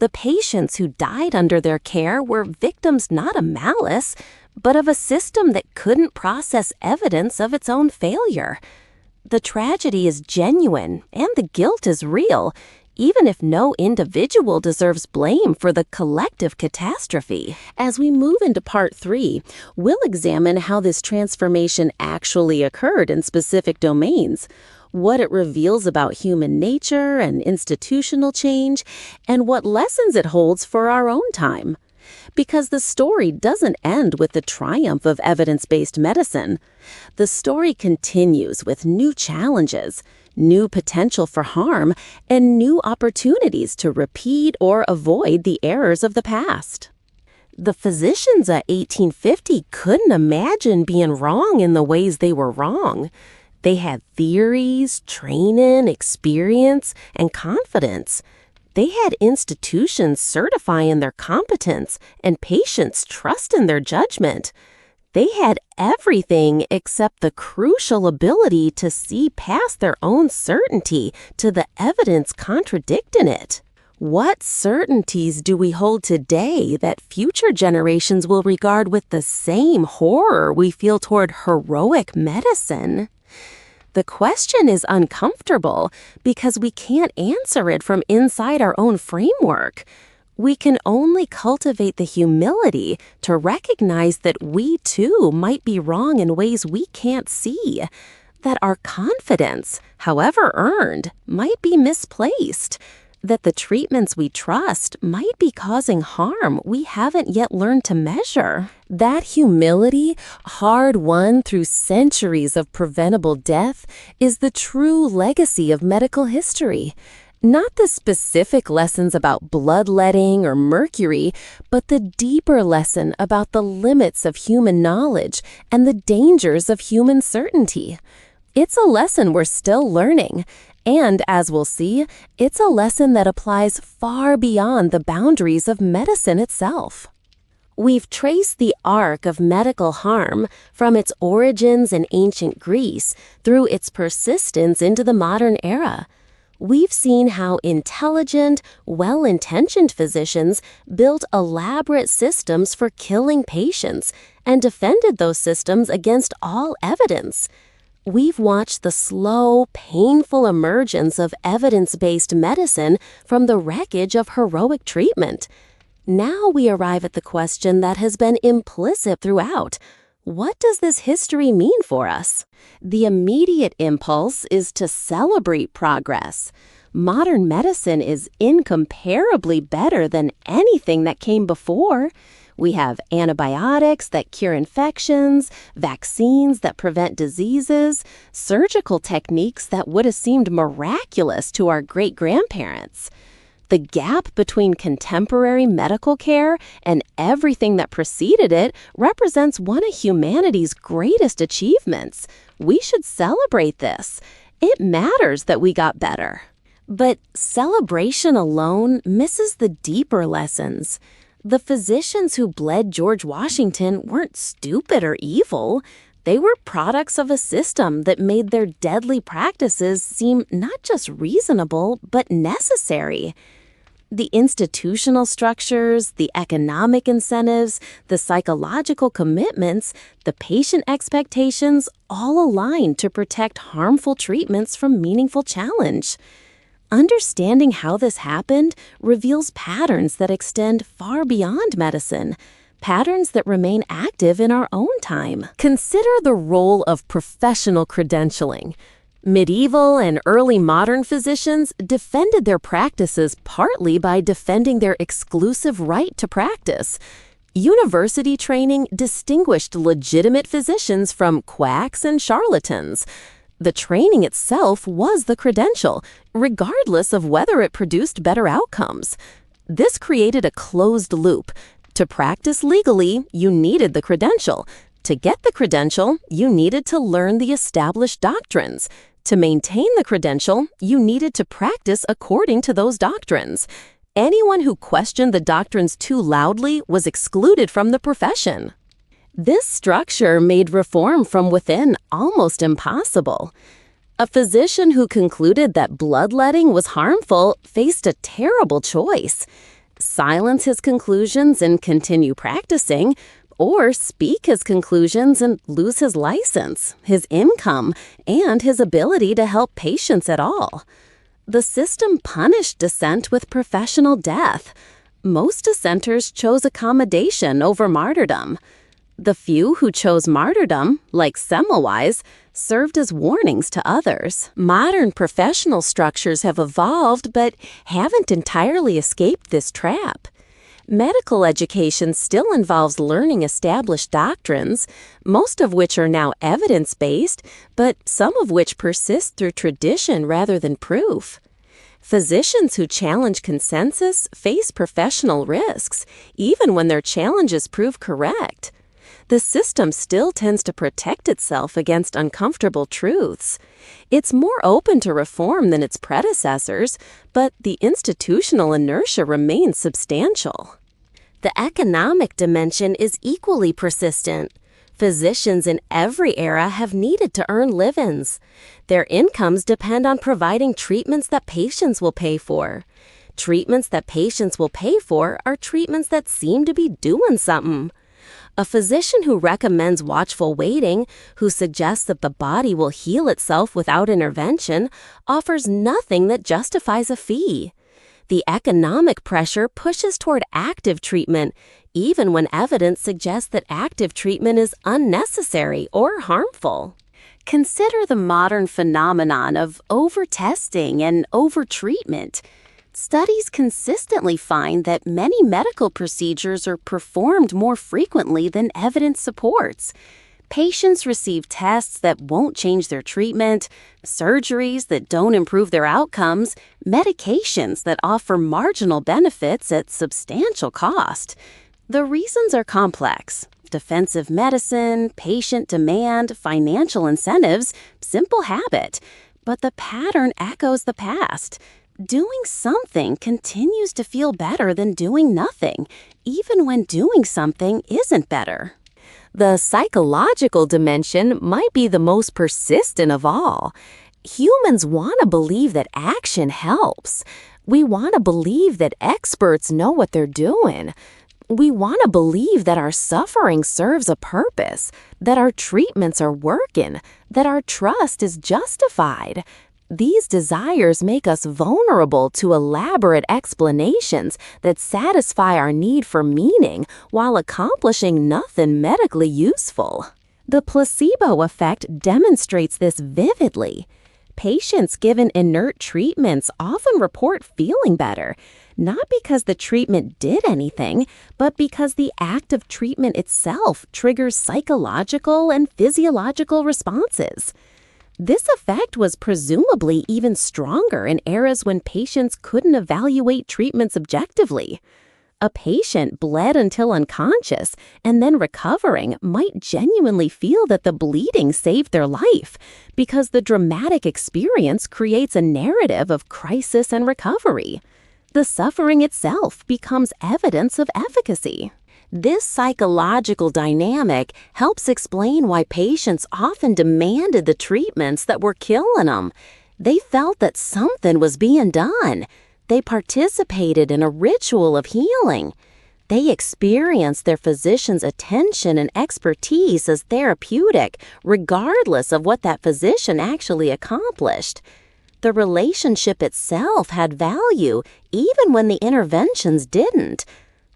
The patients who died under their care were victims not of malice, but of a system that couldn't process evidence of its own failure. The tragedy is genuine, and the guilt is real, even if no individual deserves blame for the collective catastrophe. As we move into Part 3, we'll examine how this transformation actually occurred in specific domains, what it reveals about human nature and institutional change, and what lessons it holds for our own time. Because the story doesn't end with the triumph of evidence-based medicine. The story continues with new challenges, new potential for harm, and new opportunities to repeat or avoid the errors of the past. The physicians of 1850 couldn't imagine being wrong in the ways they were wrong. They had theories, training, experience, and confidence. They had institutions certifying their competence and patients trusting their judgment. They had everything except the crucial ability to see past their own certainty to the evidence contradicting it. What certainties do we hold today that future generations will regard with the same horror we feel toward heroic medicine? The question is uncomfortable because we can't answer it from inside our own framework. We can only cultivate the humility to recognize that we too might be wrong in ways we can't see, that our confidence, however earned, might be misplaced, that the treatments we trust might be causing harm we haven't yet learned to measure. That humility, hard-won through centuries of preventable death, is the true legacy of medical history. Not the specific lessons about bloodletting or mercury, but the deeper lesson about the limits of human knowledge and the dangers of human certainty. It's a lesson we're still learning, and as we'll see, it's a lesson that applies far beyond the boundaries of medicine itself. We've traced the arc of medical harm from its origins in ancient Greece through its persistence into the modern era. We've seen how intelligent, well-intentioned physicians built elaborate systems for killing patients and defended those systems against all evidence. We've watched the slow, painful emergence of evidence-based medicine from the wreckage of heroic treatment. Now we arrive at the question that has been implicit throughout. What does this history mean for us? The immediate impulse is to celebrate progress. Modern medicine is incomparably better than anything that came before. We have antibiotics that cure infections, vaccines that prevent diseases, surgical techniques that would have seemed miraculous to our great-grandparents. The gap between contemporary medical care and everything that preceded it represents one of humanity's greatest achievements. We should celebrate this. It matters that we got better. But celebration alone misses the deeper lessons. The physicians who bled George Washington weren't stupid or evil. They were products of a system that made their deadly practices seem not just reasonable, but necessary. The institutional structures, the economic incentives, the psychological commitments, the patient expectations all align to protect harmful treatments from meaningful challenge. Understanding how this happened reveals patterns that extend far beyond medicine, patterns that remain active in our own time. Consider the role of professional credentialing. Medieval and early modern physicians defended their practices partly by defending their exclusive right to practice. University training distinguished legitimate physicians from quacks and charlatans. The training itself was the credential, regardless of whether it produced better outcomes. This created a closed loop. To practice legally, you needed the credential. To get the credential, you needed to learn the established doctrines. To maintain the credential, you needed to practice according to those doctrines. Anyone who questioned the doctrines too loudly was excluded from the profession. This structure made reform from within almost impossible. A physician who concluded that bloodletting was harmful faced a terrible choice: silence his conclusions and continue practicing, or speak his conclusions and lose his license, his income, and his ability to help patients at all. The system punished dissent with professional death. Most dissenters chose accommodation over martyrdom. The few who chose martyrdom, like Semmelweis, served as warnings to others. Modern professional structures have evolved but haven't entirely escaped this trap. Medical education still involves learning established doctrines, most of which are now evidence-based, but some of which persist through tradition rather than proof. Physicians who challenge consensus face professional risks, even when their challenges prove correct. The system still tends to protect itself against uncomfortable truths. It's more open to reform than its predecessors, but the institutional inertia remains substantial. The economic dimension is equally persistent. Physicians in every era have needed to earn livings. Their incomes depend on providing treatments that patients will pay for. Treatments that patients will pay for are treatments that seem to be doing something. A physician who recommends watchful waiting, who suggests that the body will heal itself without intervention, offers nothing that justifies a fee. The economic pressure pushes toward active treatment, even when evidence suggests that active treatment is unnecessary or harmful. Consider the modern phenomenon of over-testing and over-treatment. Studies consistently find that many medical procedures are performed more frequently than evidence supports. Patients receive tests that won't change their treatment, surgeries that don't improve their outcomes, medications that offer marginal benefits at substantial cost. The reasons are complex. Defensive medicine, patient demand, financial incentives, simple habit. But the pattern echoes the past. Doing something continues to feel better than doing nothing, even when doing something isn't better. The psychological dimension might be the most persistent of all. Humans want to believe that action helps. We want to believe that experts know what they're doing. We want to believe that our suffering serves a purpose, that our treatments are working, that our trust is justified. These desires make us vulnerable to elaborate explanations that satisfy our need for meaning while accomplishing nothing medically useful. The placebo effect demonstrates this vividly. Patients given inert treatments often report feeling better, not because the treatment did anything, but because the act of treatment itself triggers psychological and physiological responses. This effect was presumably even stronger in eras when patients couldn't evaluate treatments objectively. A patient bled until unconscious and then recovering might genuinely feel that the bleeding saved their life because the dramatic experience creates a narrative of crisis and recovery. The suffering itself becomes evidence of efficacy. This psychological dynamic helps explain why patients often demanded the treatments that were killing them. They felt that something was being done. They participated in a ritual of healing. They experienced their physician's attention and expertise as therapeutic, regardless of what that physician actually accomplished. The relationship itself had value, even when the interventions didn't.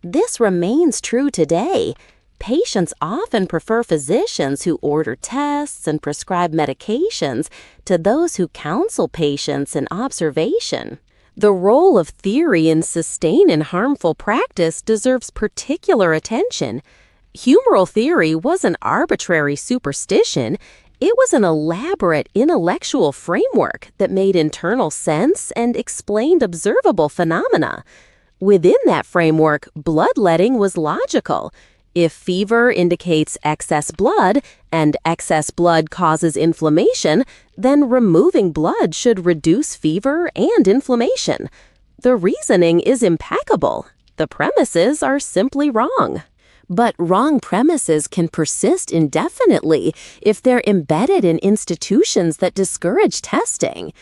This remains true today. Patients often prefer physicians who order tests and prescribe medications to those who counsel patients in observation. The role of theory in sustaining harmful practice deserves particular attention. Humoral theory wasn't arbitrary superstition. It was an elaborate intellectual framework that made internal sense and explained observable phenomena. Within that framework, bloodletting was logical. If fever indicates excess blood and excess blood causes inflammation, then removing blood should reduce fever and inflammation. The reasoning is impeccable. The premises are simply wrong. But wrong premises can persist indefinitely if they're embedded in institutions that discourage testing.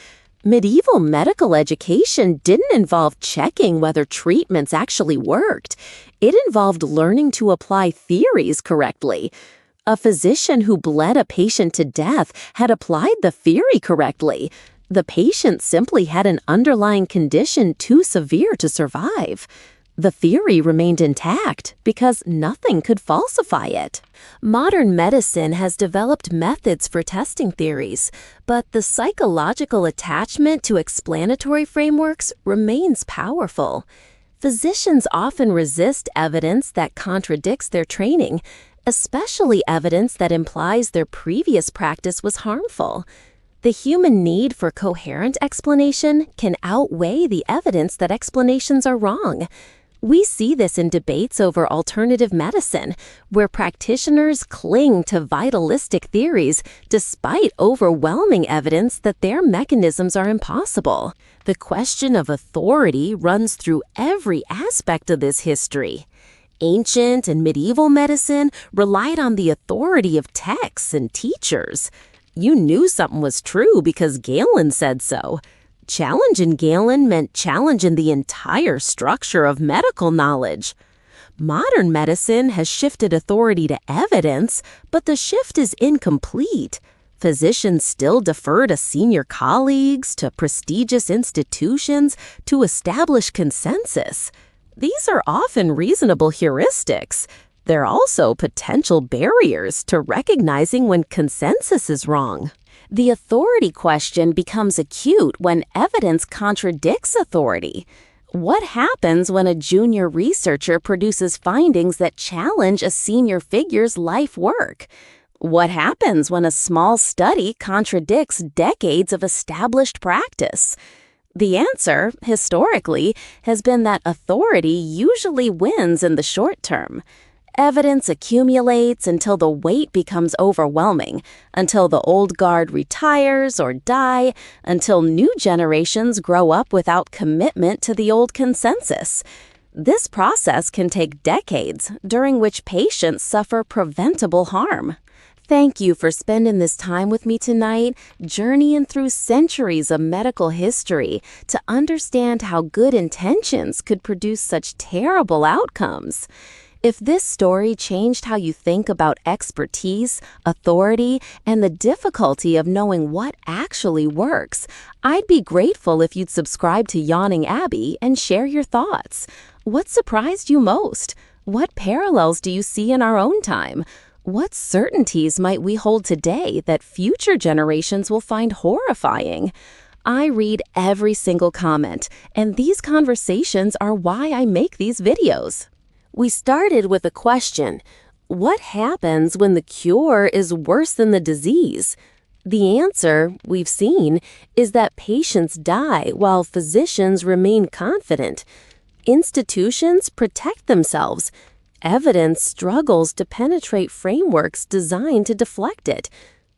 Medieval medical education didn't involve checking whether treatments actually worked. It involved learning to apply theories correctly. A physician who bled a patient to death had applied the theory correctly. The patient simply had an underlying condition too severe to survive. The theory remained intact because nothing could falsify it. Modern medicine has developed methods for testing theories, but the psychological attachment to explanatory frameworks remains powerful. Physicians often resist evidence that contradicts their training, especially evidence that implies their previous practice was harmful. The human need for coherent explanation can outweigh the evidence that explanations are wrong. We see this in debates over alternative medicine, where practitioners cling to vitalistic theories despite overwhelming evidence that their mechanisms are impossible. The question of authority runs through every aspect of this history. Ancient and medieval medicine relied on the authority of texts and teachers. You knew something was true because Galen said so. Challenging Galen meant challenging the entire structure of medical knowledge. Modern medicine has shifted authority to evidence, but the shift is incomplete. Physicians still defer to senior colleagues, to prestigious institutions, to establish consensus. These are often reasonable heuristics. They're also potential barriers to recognizing when consensus is wrong. The authority question becomes acute when evidence contradicts authority. What happens when a junior researcher produces findings that challenge a senior figure's life work? What happens when a small study contradicts decades of established practice? The answer, historically, has been that authority usually wins in the short term. Evidence accumulates until the weight becomes overwhelming, until the old guard retires or die, until new generations grow up without commitment to the old consensus. This process can take decades, during which patients suffer preventable harm. Thank you for spending this time with me tonight, journeying through centuries of medical history to understand how good intentions could produce such terrible outcomes. If this story changed how you think about expertise, authority, and the difficulty of knowing what actually works, I'd be grateful if you'd subscribe to Yawning Abbey and share your thoughts. What surprised you most? What parallels do you see in our own time? What certainties might we hold today that future generations will find horrifying? I read every single comment, and these conversations are why I make these videos. We started with a question: what happens when the cure is worse than the disease? The answer, we've seen, is that patients die while physicians remain confident. Institutions protect themselves. Evidence struggles to penetrate frameworks designed to deflect it.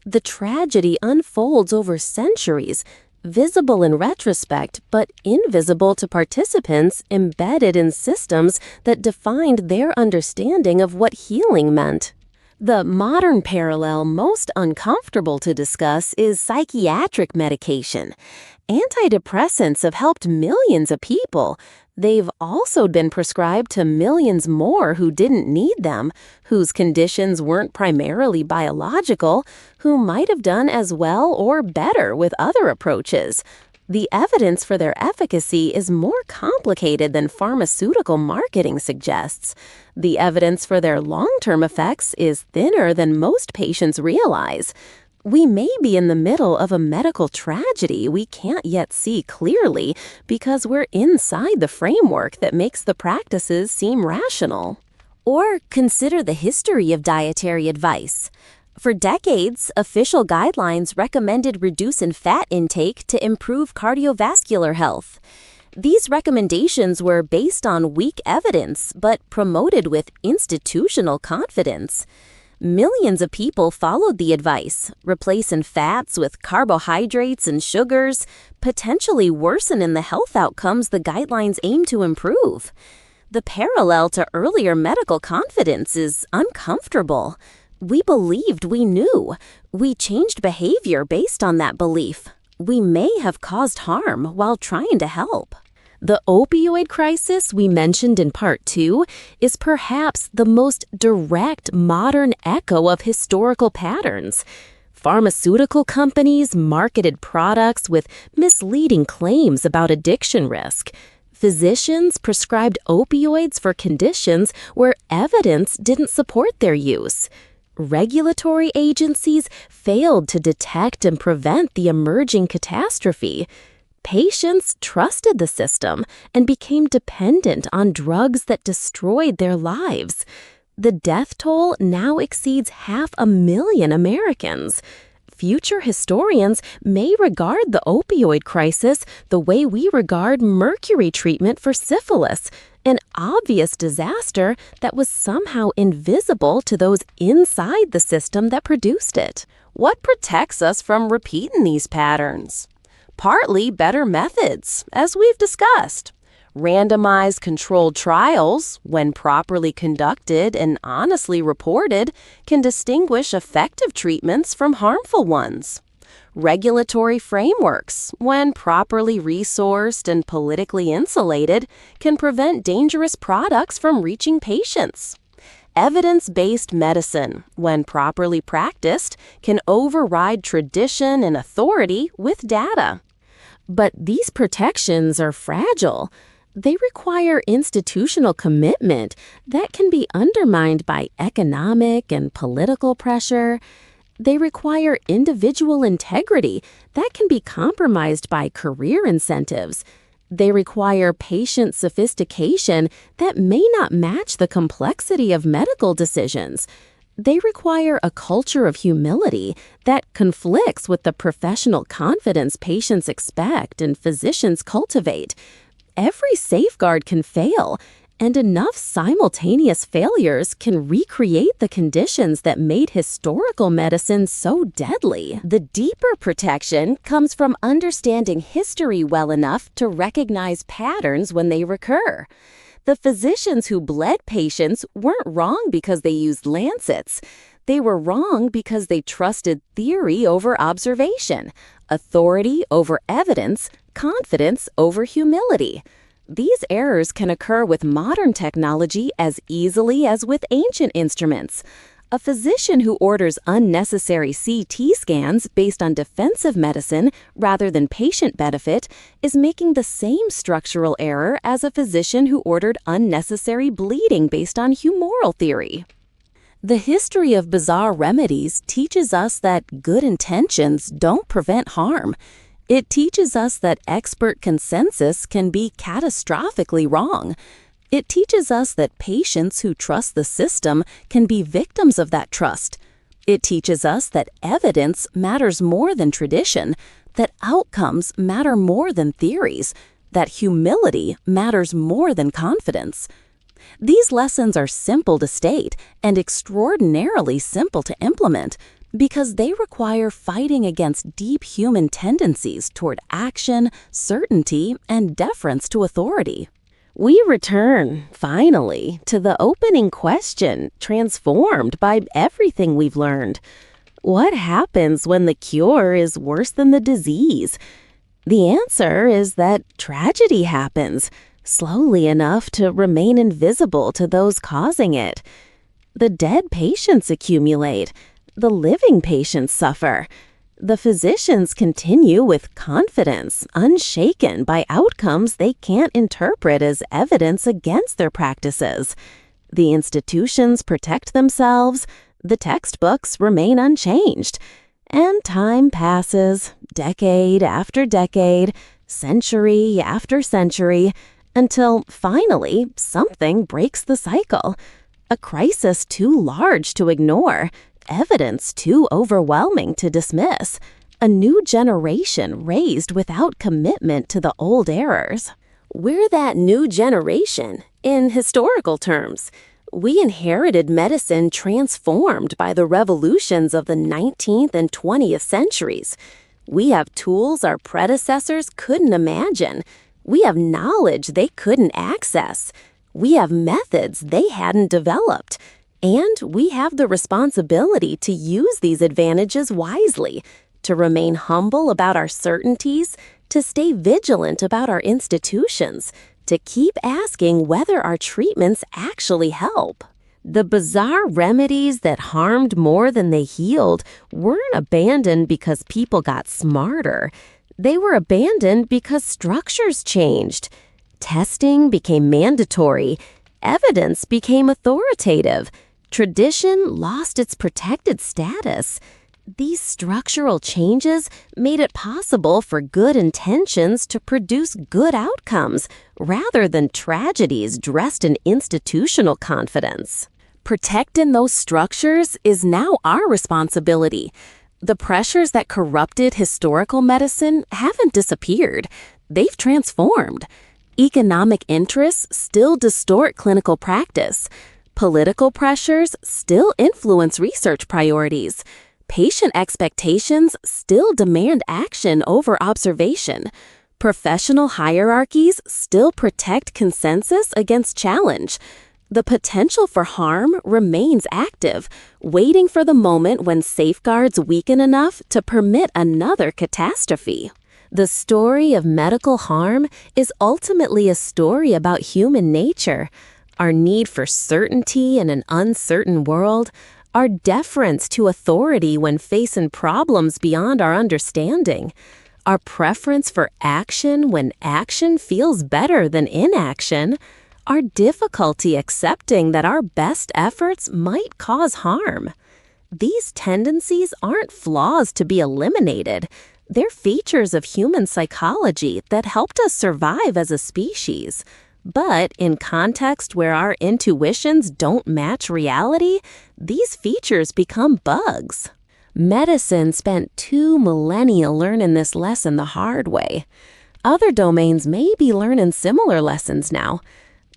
The tragedy unfolds over centuries, visible in retrospect, but invisible to participants embedded in systems that defined their understanding of what healing meant. The modern parallel most uncomfortable to discuss is psychiatric medication. Antidepressants have helped millions of people. They've also been prescribed to millions more who didn't need them, whose conditions weren't primarily biological, who might have done as well or better with other approaches. The evidence for their efficacy is more complicated than pharmaceutical marketing suggests. The evidence for their long-term effects is thinner than most patients realize. We may be in the middle of a medical tragedy we can't yet see clearly because we're inside the framework that makes the practices seem rational. Or consider the history of dietary advice. For decades, official guidelines recommended reducing fat intake to improve cardiovascular health. These recommendations were based on weak evidence but promoted with institutional confidence. Millions of people followed the advice, replacing fats with carbohydrates and sugars, potentially worsening the health outcomes the guidelines aim to improve. The parallel to earlier medical confidence is uncomfortable. We believed we knew. We changed behavior based on that belief. We may have caused harm while trying to help. The opioid crisis we mentioned in Part 2 is perhaps the most direct modern echo of historical patterns. Pharmaceutical companies marketed products with misleading claims about addiction risk. Physicians prescribed opioids for conditions where evidence didn't support their use. Regulatory agencies failed to detect and prevent the emerging catastrophe. Patients trusted the system and became dependent on drugs that destroyed their lives. The death toll now exceeds 500,000 Americans. Future historians may regard the opioid crisis the way we regard mercury treatment for syphilis, an obvious disaster that was somehow invisible to those inside the system that produced it. What protects us from repeating these patterns? Partly better methods, as we've discussed. Randomized controlled trials, when properly conducted and honestly reported, can distinguish effective treatments from harmful ones. Regulatory frameworks, when properly resourced and politically insulated, can prevent dangerous products from reaching patients. Evidence-based medicine, when properly practiced, can override tradition and authority with data. But these protections are fragile. They require institutional commitment that can be undermined by economic and political pressure. They require individual integrity that can be compromised by career incentives. They require patient sophistication that may not match the complexity of medical decisions. They require a culture of humility that conflicts with the professional confidence patients expect and physicians cultivate. Every safeguard can fail, and enough simultaneous failures can recreate the conditions that made historical medicine so deadly. The deeper protection comes from understanding history well enough to recognize patterns when they recur. The physicians who bled patients weren't wrong because they used lancets. They were wrong because they trusted theory over observation, authority over evidence, confidence over humility. These errors can occur with modern technology as easily as with ancient instruments. A physician who orders unnecessary CT scans based on defensive medicine rather than patient benefit is making the same structural error as a physician who ordered unnecessary bleeding based on humoral theory. The history of bizarre remedies teaches us that good intentions don't prevent harm. It teaches us that expert consensus can be catastrophically wrong. It teaches us that patients who trust the system can be victims of that trust. It teaches us that evidence matters more than tradition, that outcomes matter more than theories, that humility matters more than confidence. These lessons are simple to state and extraordinarily simple to implement because they require fighting against deep human tendencies toward action, certainty, and deference to authority. We return, finally, to the opening question, transformed by everything we've learned. What happens when the cure is worse than the disease? The answer is that tragedy happens, slowly enough to remain invisible to those causing it. The dead patients accumulate. The living patients suffer. The physicians continue with confidence, unshaken by outcomes they can't interpret as evidence against their practices. The institutions protect themselves. The textbooks remain unchanged. And time passes, decade after decade, century after century, until finally something breaks the cycle. A crisis too large to ignore, evidence too overwhelming to dismiss, a new generation raised without commitment to the old errors. We're that new generation, in historical terms. We inherited medicine transformed by the revolutions of the 19th and 20th centuries. We have tools our predecessors couldn't imagine. We have knowledge they couldn't access. We have methods they hadn't developed. And we have the responsibility to use these advantages wisely, to remain humble about our certainties, to stay vigilant about our institutions, to keep asking whether our treatments actually help. The bizarre remedies that harmed more than they healed weren't abandoned because people got smarter. They were abandoned because structures changed. Testing became mandatory. Evidence became authoritative. Tradition lost its protected status. These structural changes made it possible for good intentions to produce good outcomes, rather than tragedies dressed in institutional confidence. Protecting those structures is now our responsibility. The pressures that corrupted historical medicine haven't disappeared. They've transformed. Economic interests still distort clinical practice. Political pressures still influence research priorities. Patient expectations still demand action over observation. Professional hierarchies still protect consensus against challenge. The potential for harm remains active, waiting for the moment when safeguards weaken enough to permit another catastrophe. The story of medical harm is ultimately a story about human nature, our need for certainty in an uncertain world, our deference to authority when facing problems beyond our understanding, our preference for action when action feels better than inaction, our difficulty accepting that our best efforts might cause harm. These tendencies aren't flaws to be eliminated. They're features of human psychology that helped us survive as a species. But in context where our intuitions don't match reality, these features become bugs. Medicine spent 2 millennia learning this lesson the hard way. Other domains may be learning similar lessons now.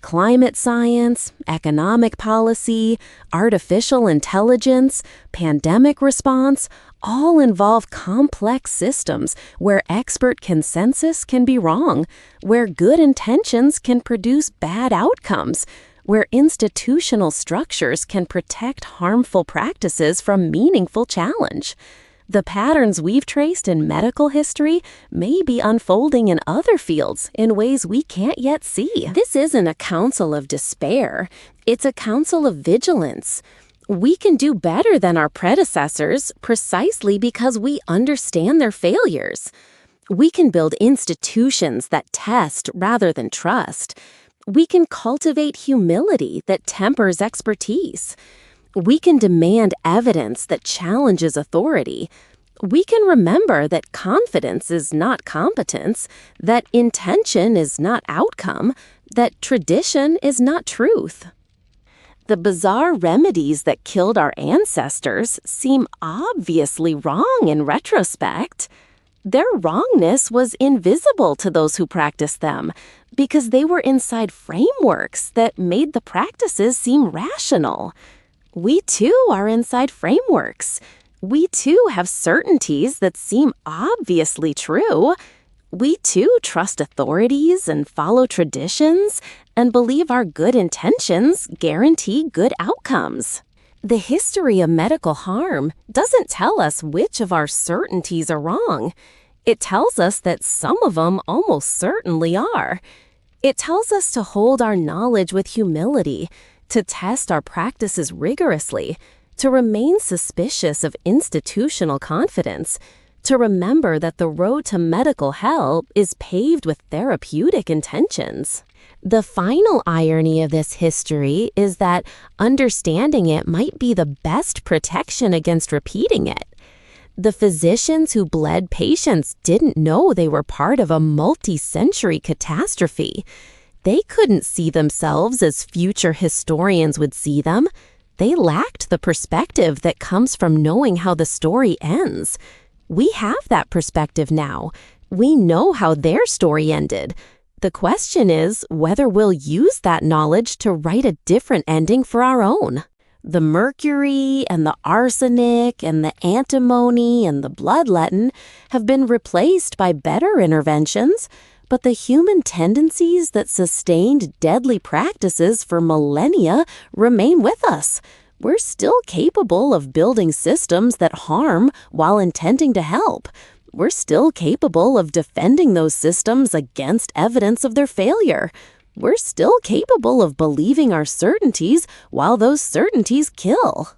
Climate science, economic policy, artificial intelligence, pandemic response, all involve complex systems where expert consensus can be wrong, where good intentions can produce bad outcomes, where institutional structures can protect harmful practices from meaningful challenge. The patterns we've traced in medical history may be unfolding in other fields in ways we can't yet see. This isn't a counsel of despair. It's a counsel of vigilance. We can do better than our predecessors precisely because we understand their failures. We can build institutions that test rather than trust. We can cultivate humility that tempers expertise. We can demand evidence that challenges authority. We can remember that confidence is not competence, that intention is not outcome, that tradition is not truth. The bizarre remedies that killed our ancestors seem obviously wrong in retrospect. Their wrongness was invisible to those who practiced them because they were inside frameworks that made the practices seem rational. We too are inside frameworks. We too have certainties that seem obviously true. We too trust authorities and follow traditions and believe our good intentions guarantee good outcomes. The history of medical harm doesn't tell us which of our certainties are wrong. It tells us that some of them almost certainly are. It tells us to hold our knowledge with humility, to test our practices rigorously, to remain suspicious of institutional confidence, to remember that the road to medical help is paved with therapeutic intentions. The final irony of this history is that understanding it might be the best protection against repeating it. The physicians who bled patients didn't know they were part of a multi-century catastrophe. They couldn't see themselves as future historians would see them. They lacked the perspective that comes from knowing how the story ends. We have that perspective now. We know how their story ended. The question is whether we'll use that knowledge to write a different ending for our own. The mercury and the arsenic and the antimony and the bloodletting have been replaced by better interventions, but the human tendencies that sustained deadly practices for millennia remain with us. We're still capable of building systems that harm while intending to help. We're still capable of defending those systems against evidence of their failure. We're still capable of believing our certainties while those certainties kill.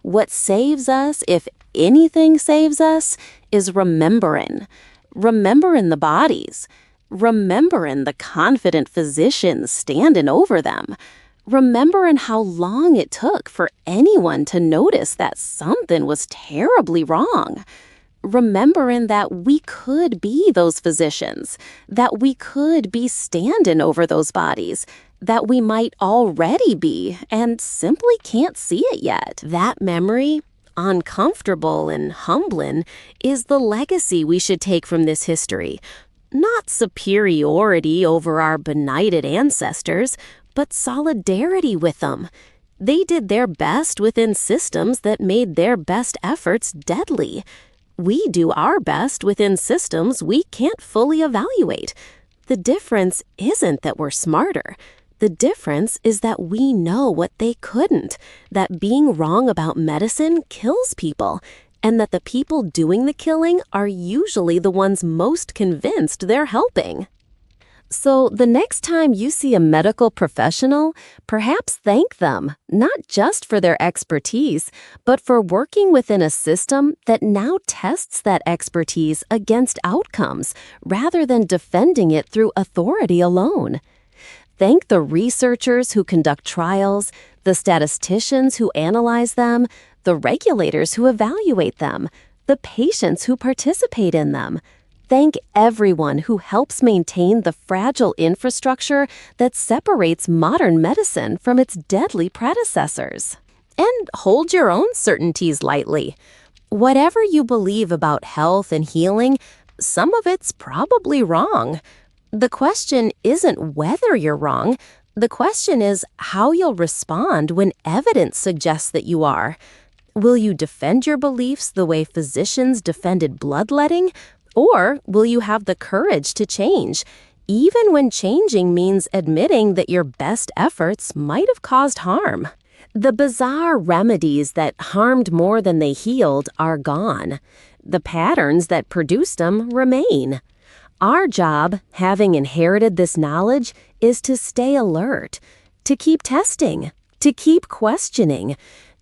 What saves us, if anything saves us, is remembering. Remembering the bodies. Remembering the confident physicians standing over them. Remembering how long it took for anyone to notice that something was terribly wrong. Remembering that we could be those physicians, that we could be standing over those bodies, that we might already be and simply can't see it yet. That memory, uncomfortable and humbling, is the legacy we should take from this history. Not superiority over our benighted ancestors, but solidarity with them. They did their best within systems that made their best efforts deadly. We do our best within systems we can't fully evaluate. The difference isn't that we're smarter. The difference is that we know what they couldn't, that being wrong about medicine kills people, and that the people doing the killing are usually the ones most convinced they're helping. So the next time you see a medical professional, perhaps thank them, not just for their expertise, but for working within a system that now tests that expertise against outcomes rather than defending it through authority alone. Thank the researchers who conduct trials, the statisticians who analyze them, the regulators who evaluate them, the patients who participate in them. Thank everyone who helps maintain the fragile infrastructure that separates modern medicine from its deadly predecessors. And hold your own certainties lightly. Whatever you believe about health and healing, some of it's probably wrong. The question isn't whether you're wrong. The question is how you'll respond when evidence suggests that you are. Will you defend your beliefs the way physicians defended bloodletting? Or will you have the courage to change, even when changing means admitting that your best efforts might have caused harm? The bizarre remedies that harmed more than they healed are gone. The patterns that produced them remain. Our job, having inherited this knowledge, is to stay alert, to keep testing, to keep questioning,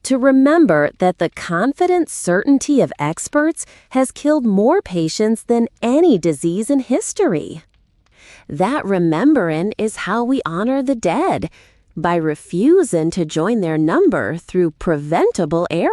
to remember that the confident certainty of experts has killed more patients than any disease in history. That remembering is how we honor the dead, by refusing to join their number through preventable error.